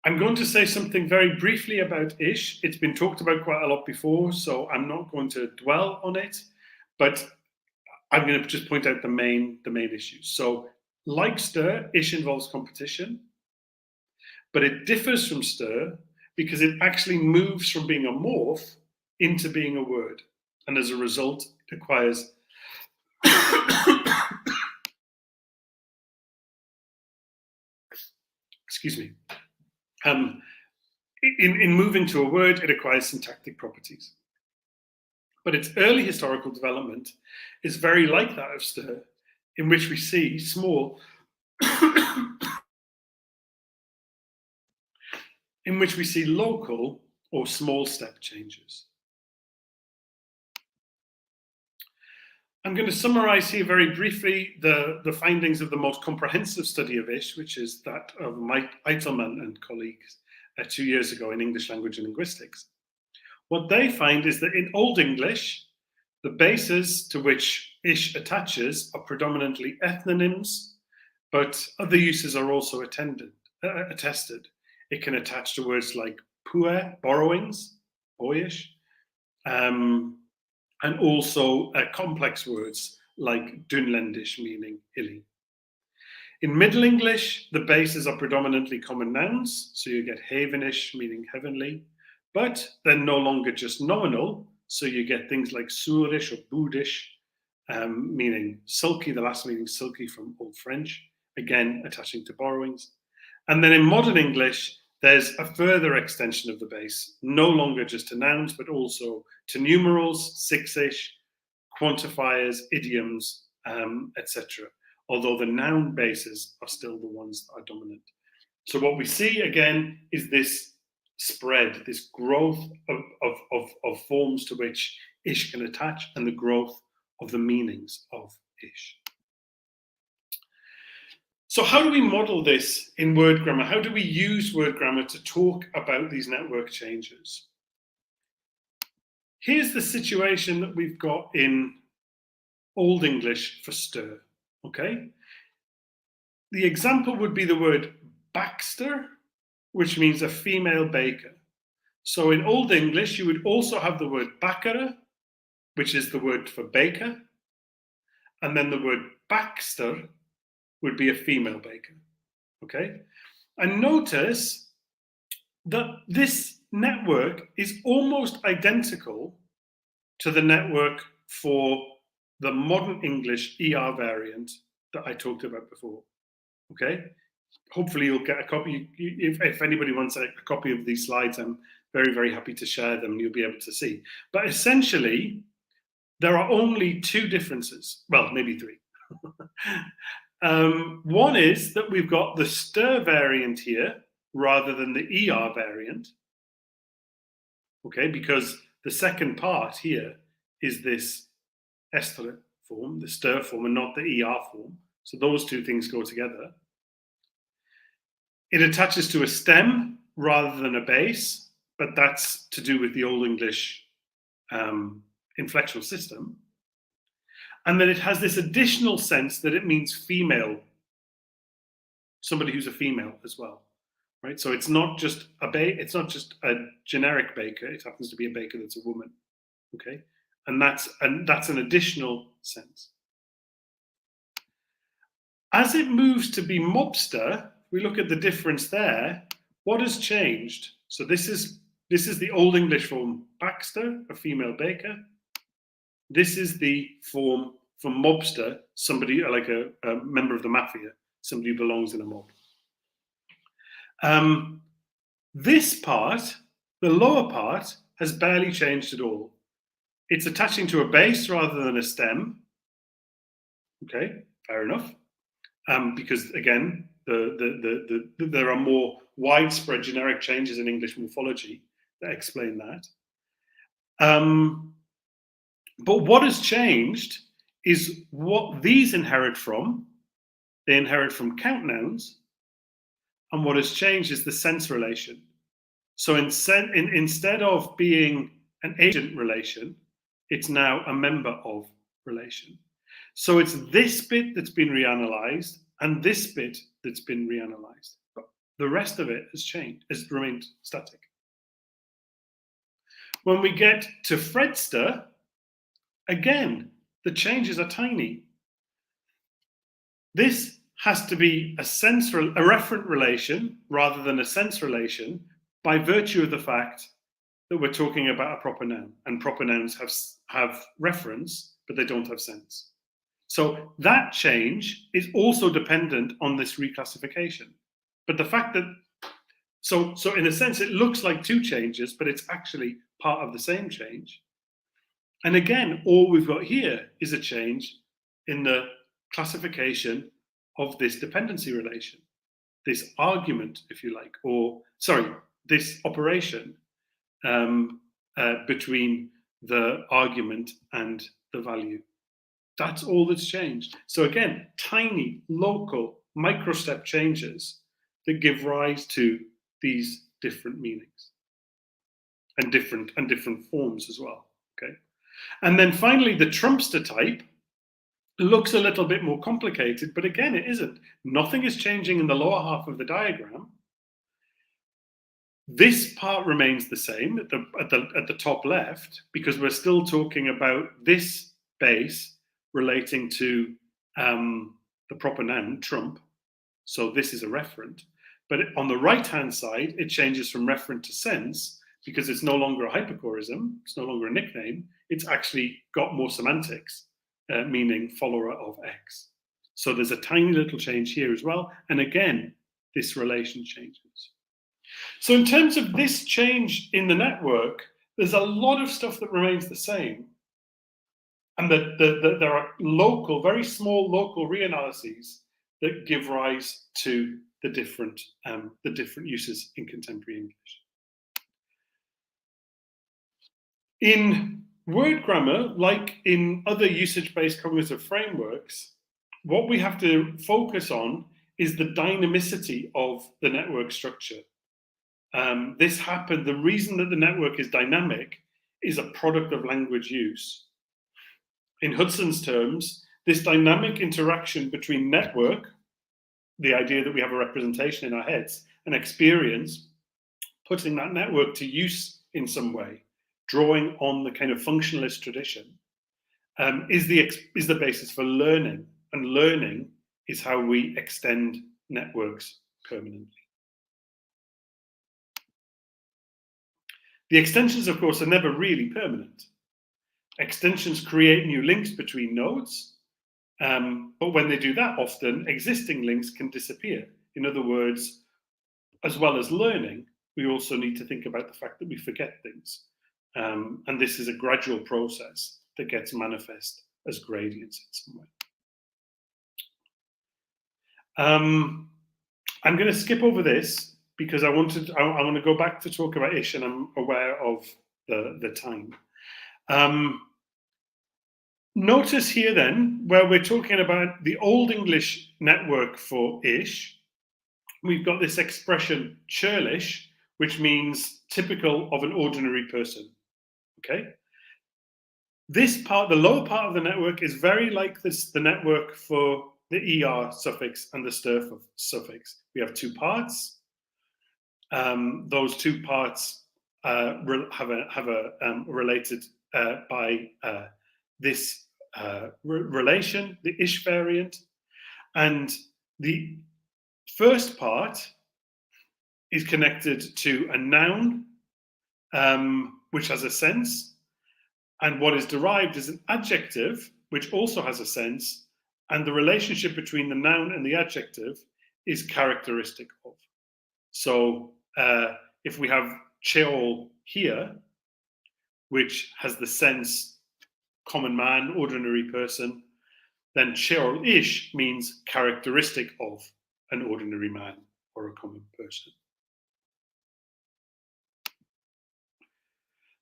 I'm going to say something very briefly about ish. It's been talked about quite a lot before, so I'm not going to dwell on it, but I'm going to just point out the main issues. So like ster, ish involves competition, but it differs from ster because it actually moves from being a morph into being a word. And as a result, it acquires excuse me. In moving to a word, it acquires syntactic properties. But its early historical development is very like that of ster, in which we see small in which we see local or small step changes. I'm going to summarize here very briefly the findings of the most comprehensive study of ish, which is that of Mike Eitelman and colleagues 2 years ago in English Language and Linguistics. What they find is that in Old English, the bases to which ish attaches are predominantly ethnonyms, but other uses are also attested. It can attach to words like puer, borrowings, boyish, and also complex words like dunlendish, meaning hilly. In Middle English, the bases are predominantly common nouns, so you get havenish, meaning heavenly, but they're no longer just nominal, so you get things like sourish or boudish, meaning sulky, the last meaning silky from Old French, again attaching to borrowings. And then in Modern English, there's a further extension of the base, no longer just to nouns, but also to numerals, six-ish, quantifiers, idioms, etc. Although the noun bases are still the ones that are dominant. So what we see again is this spread, this growth of forms to which ish can attach and the growth of the meanings of ish. So how do we model this in word grammar? How do we use word grammar to talk about these network changes? Here's the situation that we've got in Old English for ster, okay? The example would be the word Baxter, which means a female baker. So in Old English, you would also have the word bakere, which is the word for baker, and then the word Baxter would be a female baker, okay? And notice that this network is almost identical to the network for the Modern English ER variant that I talked about before, okay? hopefully you'll get a copy. If anybody wants a copy of these slides, I'm very, very happy to share them. You'll be able to see. But essentially, there are only two differences. Well, maybe three. One is that we've got the ster variant here rather than the ER variant. Okay, because the second part here is this ester form, the ster form, and not the ER form. So those two things go together. It attaches to a stem rather than a base, but that's to do with the Old English inflectional system. And then it has this additional sense that it means female, somebody who's a female as well, right? So it's not just it's not just a generic baker. It happens to be a baker that's a woman, okay? And that's an additional sense. As it moves to be mobster, we look at the difference there. What has changed? So this is the Old English form Baxter, a female baker. This is the form for mobster, somebody like a member of the mafia, somebody who belongs in a mob. This part, the lower part, has barely changed at all. It's attaching to a base rather than a stem. Okay, fair enough. Because again, there are more widespread generic changes in English morphology that explain that. But what has changed is what these inherit from. They inherit from count nouns, and what has changed is the sense relation. So instead of being an agent relation, it's now a member of relation. So it's this bit that's been reanalyzed and this bit that's been reanalyzed. But the rest of it has changed, has remained static. When we get to Fredster, again, the changes are tiny. This has to be a referent relation rather than a sense relation by virtue of the fact that we're talking about a proper noun, and proper nouns have reference, but they don't have sense. So that change is also dependent on this reclassification. But the fact that, so in a sense, it looks like two changes, but it's actually part of the same change. And again, all we've got here is a change in the classification of this dependency relation, this argument, if you like, or sorry, this operation between the argument and the value. That's all that's changed. So again, tiny, local, microstep changes that give rise to these different meanings and different forms as well. Okay, and then finally, the Trumpster type looks a little bit more complicated, but again, it isn't. Nothing is changing in the lower half of the diagram. This part remains the same at the top left, because we're still talking about this base relating to the proper noun, Trump. So this is a referent. But on the right-hand side, it changes from referent to sense, because it's no longer a hyperchorism, it's no longer a nickname, it's actually got more semantics, meaning follower of X. So there's a tiny little change here as well. And again, this relation changes. So in terms of this change in the network, there's a lot of stuff that remains the same. And there are local, very small local reanalyses that give rise to the different uses in contemporary English. In word grammar, like in other usage-based cognitive frameworks, what we have to focus on is the dynamicity of the network structure. The reason that the network is dynamic is a product of language use. In Hudson's terms, this dynamic interaction between network, the idea that we have a representation in our heads, and experience, putting that network to use in some way, drawing on the kind of functionalist tradition, is the basis for learning. And learning is how we extend networks permanently. The extensions, of course, are never really permanent. Extensions create new links between nodes, but when they do that, often existing links can disappear. In other words, as well as learning, we also need to think about the fact that we forget things. And this is a gradual process that gets manifest as gradients in some way. I'm going to skip over this because I want to go back to talk about ish, and I'm aware of the time. Notice here then, where we're talking about the Old English network for ish, we've got this expression churlish, which means typical of an ordinary person. Okay? This part, the lower part of the network, is very like the network for the ER suffix and the ster suffix. We have two parts. Those two parts have a related by this relation, the ish variant, and the first part is connected to a noun, which has a sense, and what is derived is an adjective, which also has a sense, and the relationship between the noun and the adjective is characteristic of. So if we have cheol here, which has the sense common man, ordinary person, then cheol-ish means characteristic of an ordinary man or a common person.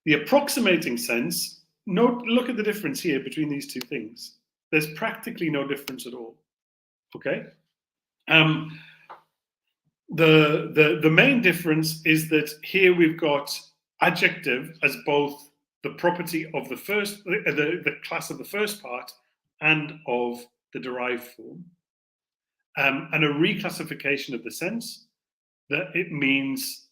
The approximating sense, look at the difference here between these two things. There's practically no difference at all. Okay? The main difference is that here we've got adjective as both the property of the first, the class of the first part and of the derived form, and a reclassification of the sense that it means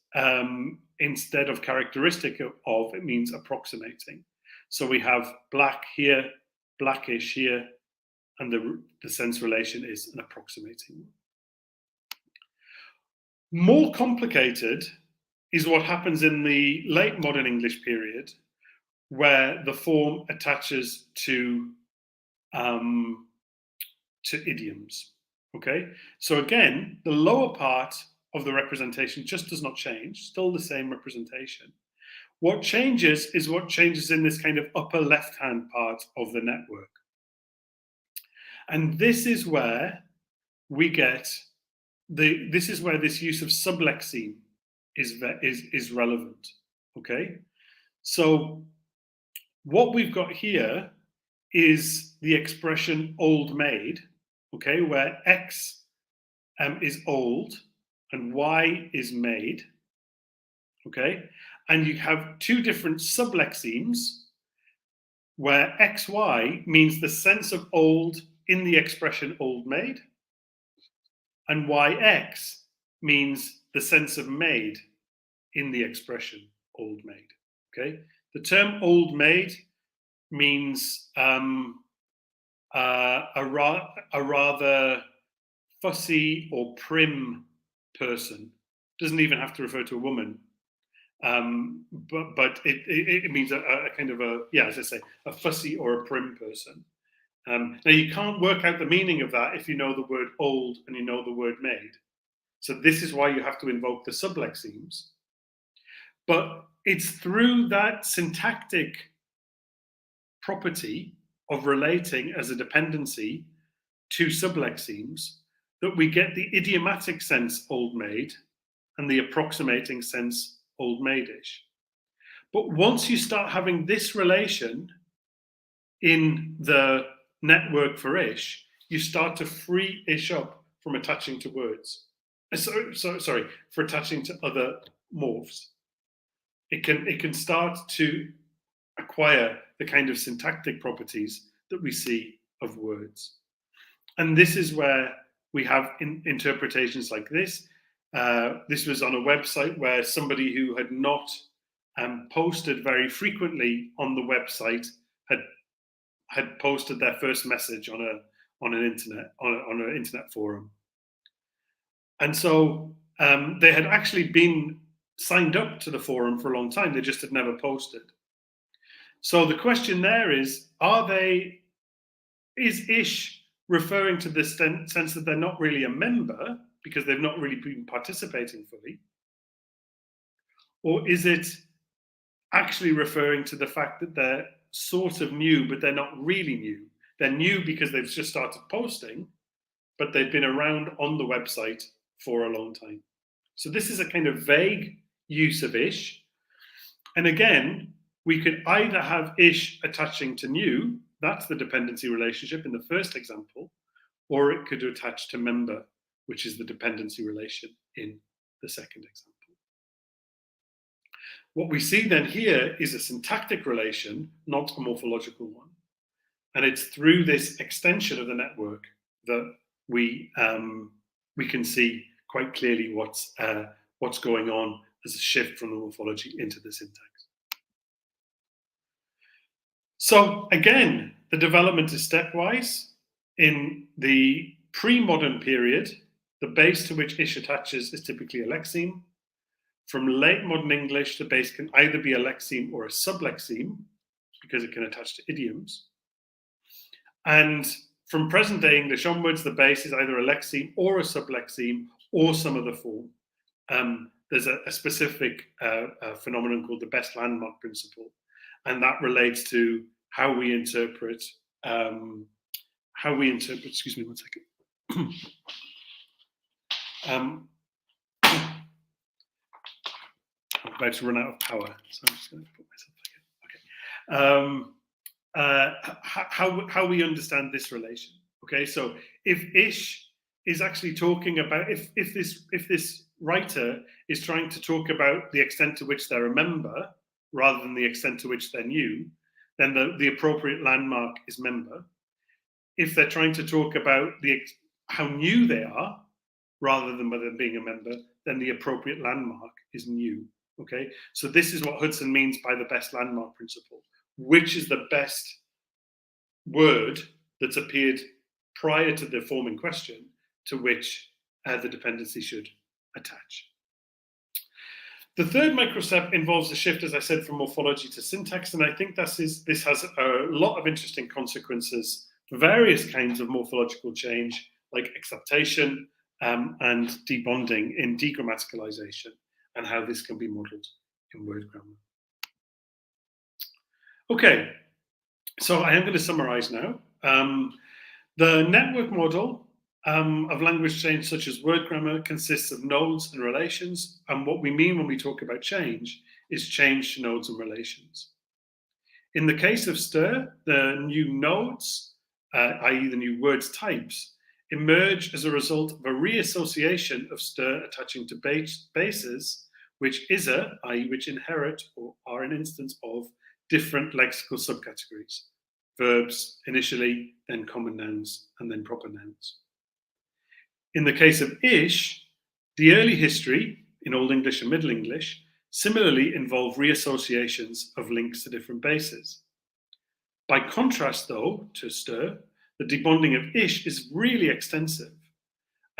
instead of characteristic of, it means approximating. So we have black here, blackish here, and the sense relation is an approximating one. More complicated is what happens in the late modern English period, where the form attaches to idioms. Okay, so again, the lower part of the representation just does not change, still the same representation. What changes is what changes in this kind of upper left-hand part of the network. And this is where we get this is where this use of sublexeme is relevant. Okay, so what we've got here is the expression old maid, okay, where X is old and Y is maid, okay, and you have two different sublexemes where XY means the sense of old in the expression old maid, and YX means the sense of maid in the expression old maid. Okay, the term old maid means a rather fussy or prim person. Doesn't even have to refer to a woman, but it means a kind of as I say, a fussy or a prim person. Now you can't work out the meaning of that if you know the word old and you know the word maid. So this is why you have to invoke the sublexemes. But it's through that syntactic property of relating as a dependency to sublexemes that we get the idiomatic sense old maid and the approximating sense old maidish. But once you start having this relation in the network for ish, you start to free ish up from attaching to words. Sorry, for attaching to other morphs. It can start to acquire the kind of syntactic properties that we see of words. And this is where we have interpretations like this. This was on a website where somebody who had not posted very frequently on the website had posted their first message on an internet forum. And so they had actually been signed up to the forum for a long time. They just had never posted. So the question there is ish referring to the sense that they're not really a member, because they've not really been participating fully? Or is it actually referring to the fact that they're sort of new, but they're not really new? They're new because they've just started posting, but they've been around on the website for a long time. So this is a kind of vague use of ish. And again, we could either have ish attaching to new, that's the dependency relationship in the first example, or it could attach to member, which is the dependency relation in the second example. What we see then here is a syntactic relation, not a morphological one. And it's through this extension of the network that we can see quite clearly what's going on as a shift from the morphology into the syntax. So again, the development is stepwise. In the pre-modern period, the base to which ish attaches is typically a lexeme. From late modern English, the base can either be a lexeme or a sublexeme, because it can attach to idioms. And from present day English onwards, the base is either a lexeme or a sublexeme or some other form. There's a specific phenomenon called the best landmark principle, and that relates to how we interpret, excuse me one second. I'm about to run out of power, so I'm just going to put myself back in. Okay. How we understand this relation. Okay, so if ish is actually talking about, if this writer is trying to talk about the extent to which they're a member rather than the extent to which they're new, then the appropriate landmark is member. If they're trying to talk about how new they are rather than whether being a member, then the appropriate landmark is new. Okay, so this is what Hudson means by the best landmark principle. Which is the best word that's appeared prior to the form in question to which the dependency should attach. The third microstep involves a shift, as I said, from morphology to syntax, and I think this has a lot of interesting consequences for various kinds of morphological change, like acceptation and debonding in degrammaticalization, and how this can be modeled in word grammar. Okay, so I am going to summarize now. The network model of language change, such as word grammar, consists of nodes and relations. And what we mean when we talk about change is change to nodes and relations. In the case of ster, the new nodes, i.e. the new words types, emerge as a result of a reassociation of ster attaching to bases, which i.e. which inherit or are an instance of different lexical subcategories. Verbs initially, then common nouns, and then proper nouns. In the case of ish, the early history, in Old English and Middle English, similarly involve reassociations of links to different bases. By contrast, though, to ster, the debonding of ish is really extensive,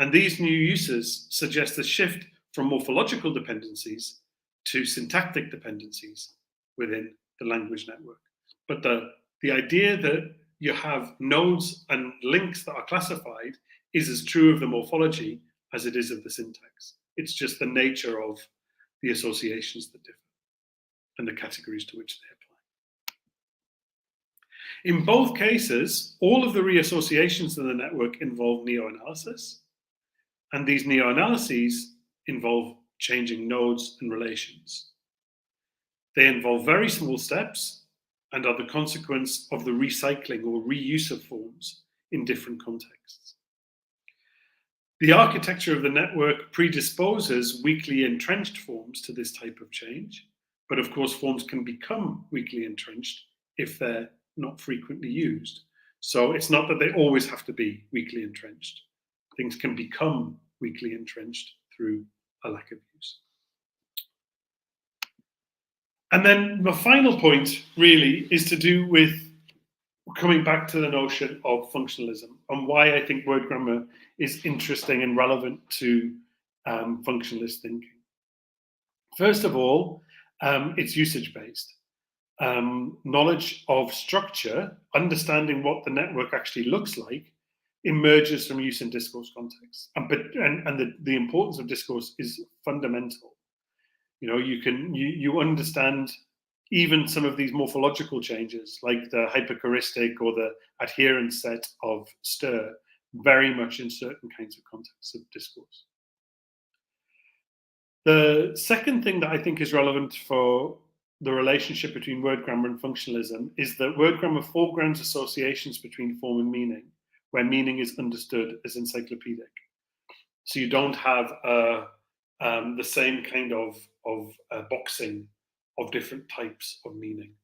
and these new uses suggest a shift from morphological dependencies to syntactic dependencies within the language network. But the idea that you have nodes and links that are classified is as true of the morphology as it is of the syntax. It's just the nature of the associations that differ and the categories to which they apply. In both cases, all of the reassociations in the network involve neo-analysis, and these neo-analyses involve changing nodes and relations. They involve very small steps and are the consequence of the recycling or reuse of forms in different contexts. The architecture of the network predisposes weakly entrenched forms to this type of change, but of course forms can become weakly entrenched if they're not frequently used. So it's not that they always have to be weakly entrenched. Things can become weakly entrenched through a lack of use. And then the final point really is to do with coming back to the notion of functionalism and why I think word grammar is interesting and relevant to functionalist thinking. First of all, it's usage-based. Knowledge of structure, understanding what the network actually looks like, emerges from use in discourse context. And the importance of discourse is fundamental. You know, you understand even some of these morphological changes, like the hyperchoristic or the adherent set of ster, very much in certain kinds of contexts of discourse. The second thing that I think is relevant for the relationship between word grammar and functionalism is that word grammar foregrounds associations between form and meaning, where meaning is understood as encyclopedic. So you don't have the same kind of boxing of different types of meaning.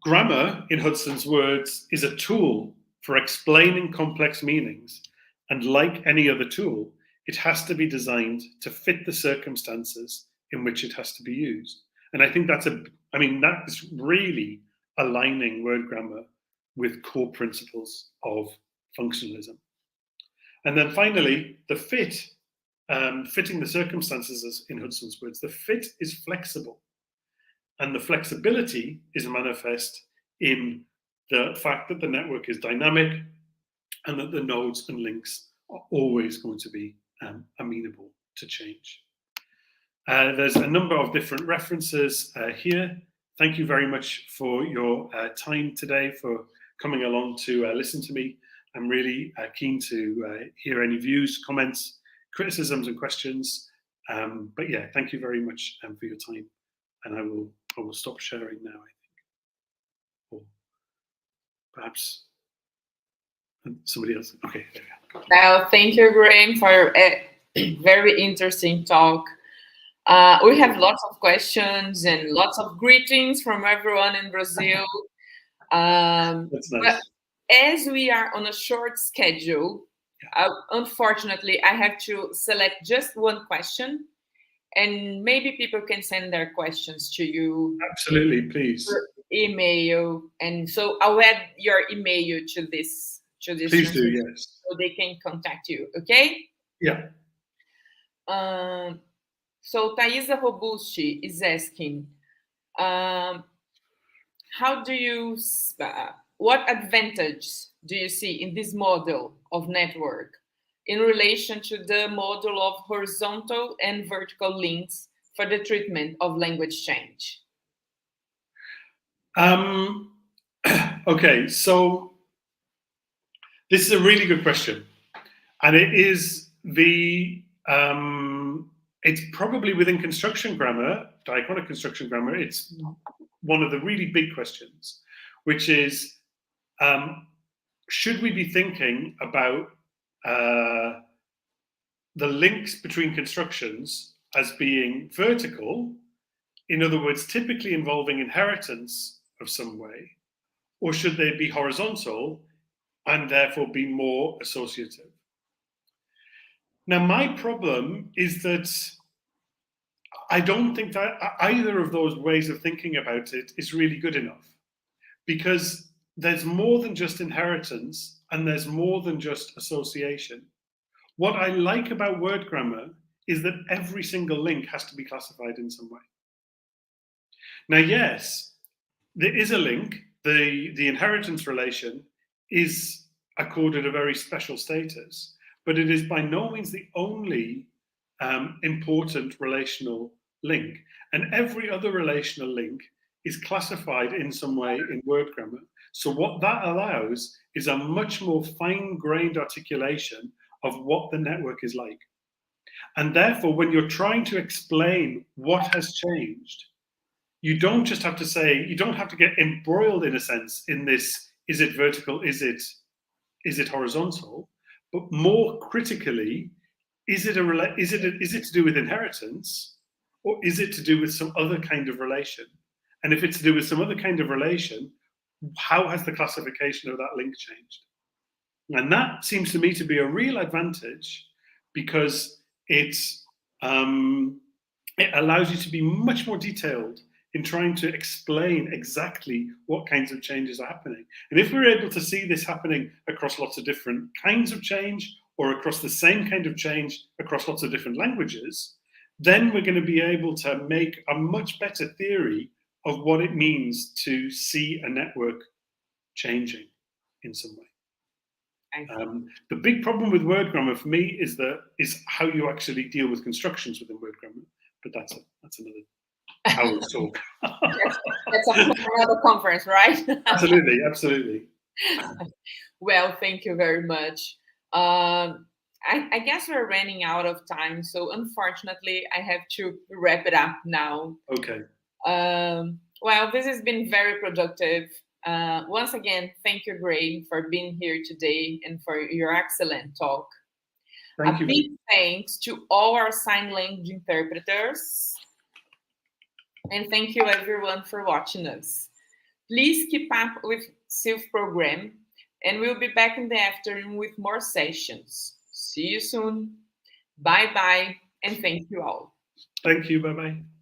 Grammar, in Hudson's words, is a tool for explaining complex meanings, and like any other tool, it has to be designed to fit the circumstances in which it has to be used. And I think that is really aligning word grammar with core principles of functionalism. And then finally, the fit, fitting the circumstances, as in Hudson's words, the fit is flexible. And the flexibility is manifest in the fact that the network is dynamic and that the nodes and links are always going to be amenable to change. There's a number of different references here. Thank you very much for your time today, for coming along to listen to me. I'm really keen to hear any views, comments, criticisms and questions. But yeah, thank you very much for your time. And I will stop sharing now, I think. Or perhaps somebody else. Okay, there we go. Now, thank you, Graeme, for a very interesting talk. We have lots of questions and lots of greetings from everyone in Brazil. That's nice. But as we are on a short schedule, unfortunately, I have to select just one question, and maybe people can send their questions to you. Absolutely, please. Email, and so I'll add your email to this. Please do, yes. So they can contact you, okay? Yeah. So Taísa Robusti is asking, what advantage do you see in this model of network in relation to the model of horizontal and vertical links for the treatment of language change? Okay, so this is a really good question, and it is it's probably within construction grammar, diachronic construction grammar, it's one of the really big questions, which is, should we be thinking about the links between constructions as being vertical, in other words, typically involving inheritance of some way, or should they be horizontal and therefore be more associative? Now, my problem is that I don't think that either of those ways of thinking about it is really good enough, because there's more than just inheritance and there's more than just association. What I like about word grammar is that every single link has to be classified in some way. Now, yes, there is a link. The inheritance relation is accorded a very special status, but it is by no means the only important relational link. And every other relational link is classified in some way in word grammar. So what that allows is a much more fine-grained articulation of what the network is like. And therefore, when you're trying to explain what has changed, you don't just have to say, you don't have to get embroiled in a sense in this, is it vertical, is it horizontal? But more critically, is it to do with inheritance, or is it to do with some other kind of relation? And if it's to do with some other kind of relation, how has the classification of that link changed? And that seems to me to be a real advantage, because it allows you to be much more detailed in trying to explain exactly what kinds of changes are happening. And if we're able to see this happening across lots of different kinds of change, or across the same kind of change across lots of different languages, then we're going to be able to make a much better theory of what it means to see a network changing in some way. The big problem with word grammar for me is how you actually deal with constructions within word grammar. But that's another hour's talk. That's another conference, right? Absolutely, absolutely. Well, thank you very much. I guess we're running out of time, so unfortunately, I have to wrap it up now. Okay. Well, this has been very productive. Once again, thank you, Graeme, for being here today and for your excellent talk. Thank you. Big thanks to all our sign language interpreters. And thank you, everyone, for watching us. Please keep up with SILF program, and we'll be back in the afternoon with more sessions. See you soon. Bye-bye, and thank you all. Thank you. Bye-bye.